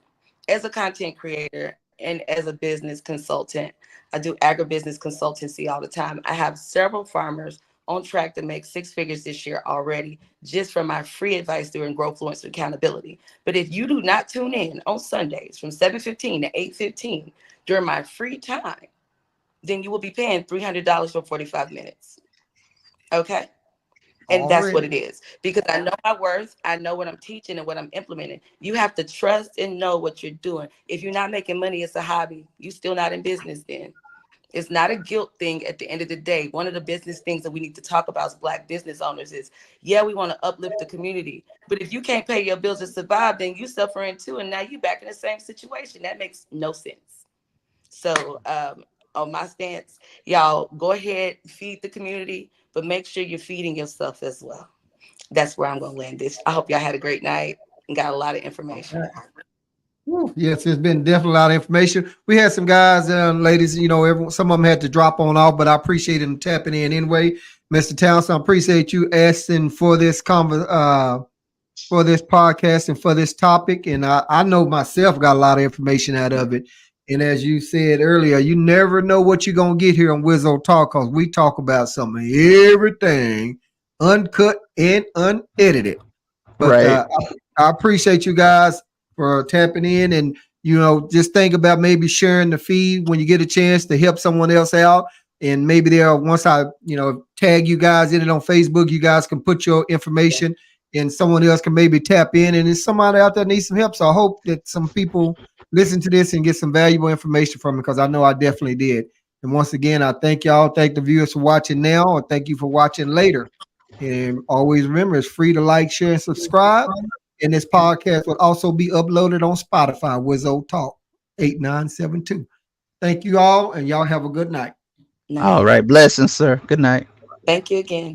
As a content creator and as a business consultant, I do agribusiness consultancy all the time. I have several farmers on track to make 6 figures this year already, just from my free advice during Growthfluence Accountability. But if you do not tune in on Sundays from 7:15 to 8:15 during my free time, then you will be paying $300 for 45 minutes. Okay? And that's what it is. Because I know my worth, I know what I'm teaching and what I'm implementing. You have to trust and know what you're doing. If you're not making money, it's a hobby. You're still not in business then. It's not a guilt thing at the end of the day. One of the business things that we need to talk about as Black business owners is, we want to uplift the community. But if you can't pay your bills to survive, then you suffering too. And now you're back in the same situation. That makes no sense. So on my stance, y'all go ahead, feed the community, but make sure you're feeding yourself as well. That's where I'm going to land this. I hope y'all had a great night and got a lot of information. Yes, it's been definitely a lot of information. We had some guys and ladies, some of them had to drop on off, but I appreciate them tapping in anyway. Mr. Townsend, I appreciate you asking for this podcast and for this topic. And I know myself got a lot of information out of it. And as you said earlier, you never know what you're going to get here on Wizzo Talk, because we talk about something, everything uncut and unedited. But right. I appreciate you guys for tapping in, and just think about maybe sharing the feed when you get a chance to help someone else out. And maybe once I tag you guys in it on Facebook, you guys can put your information and someone else can maybe tap in, and there's somebody out there needs some help. So I hope that some people listen to this and get some valuable information from it, because I know I definitely did. And once again, I thank y'all. Thank the viewers for watching now, and thank you for watching later. And always remember, it's free to like, share, and subscribe. And this podcast will also be uploaded on Spotify, Wizzo Talk 8972. Thank you all, and y'all have a good night. All right. Blessings, sir. Good night. Thank you again.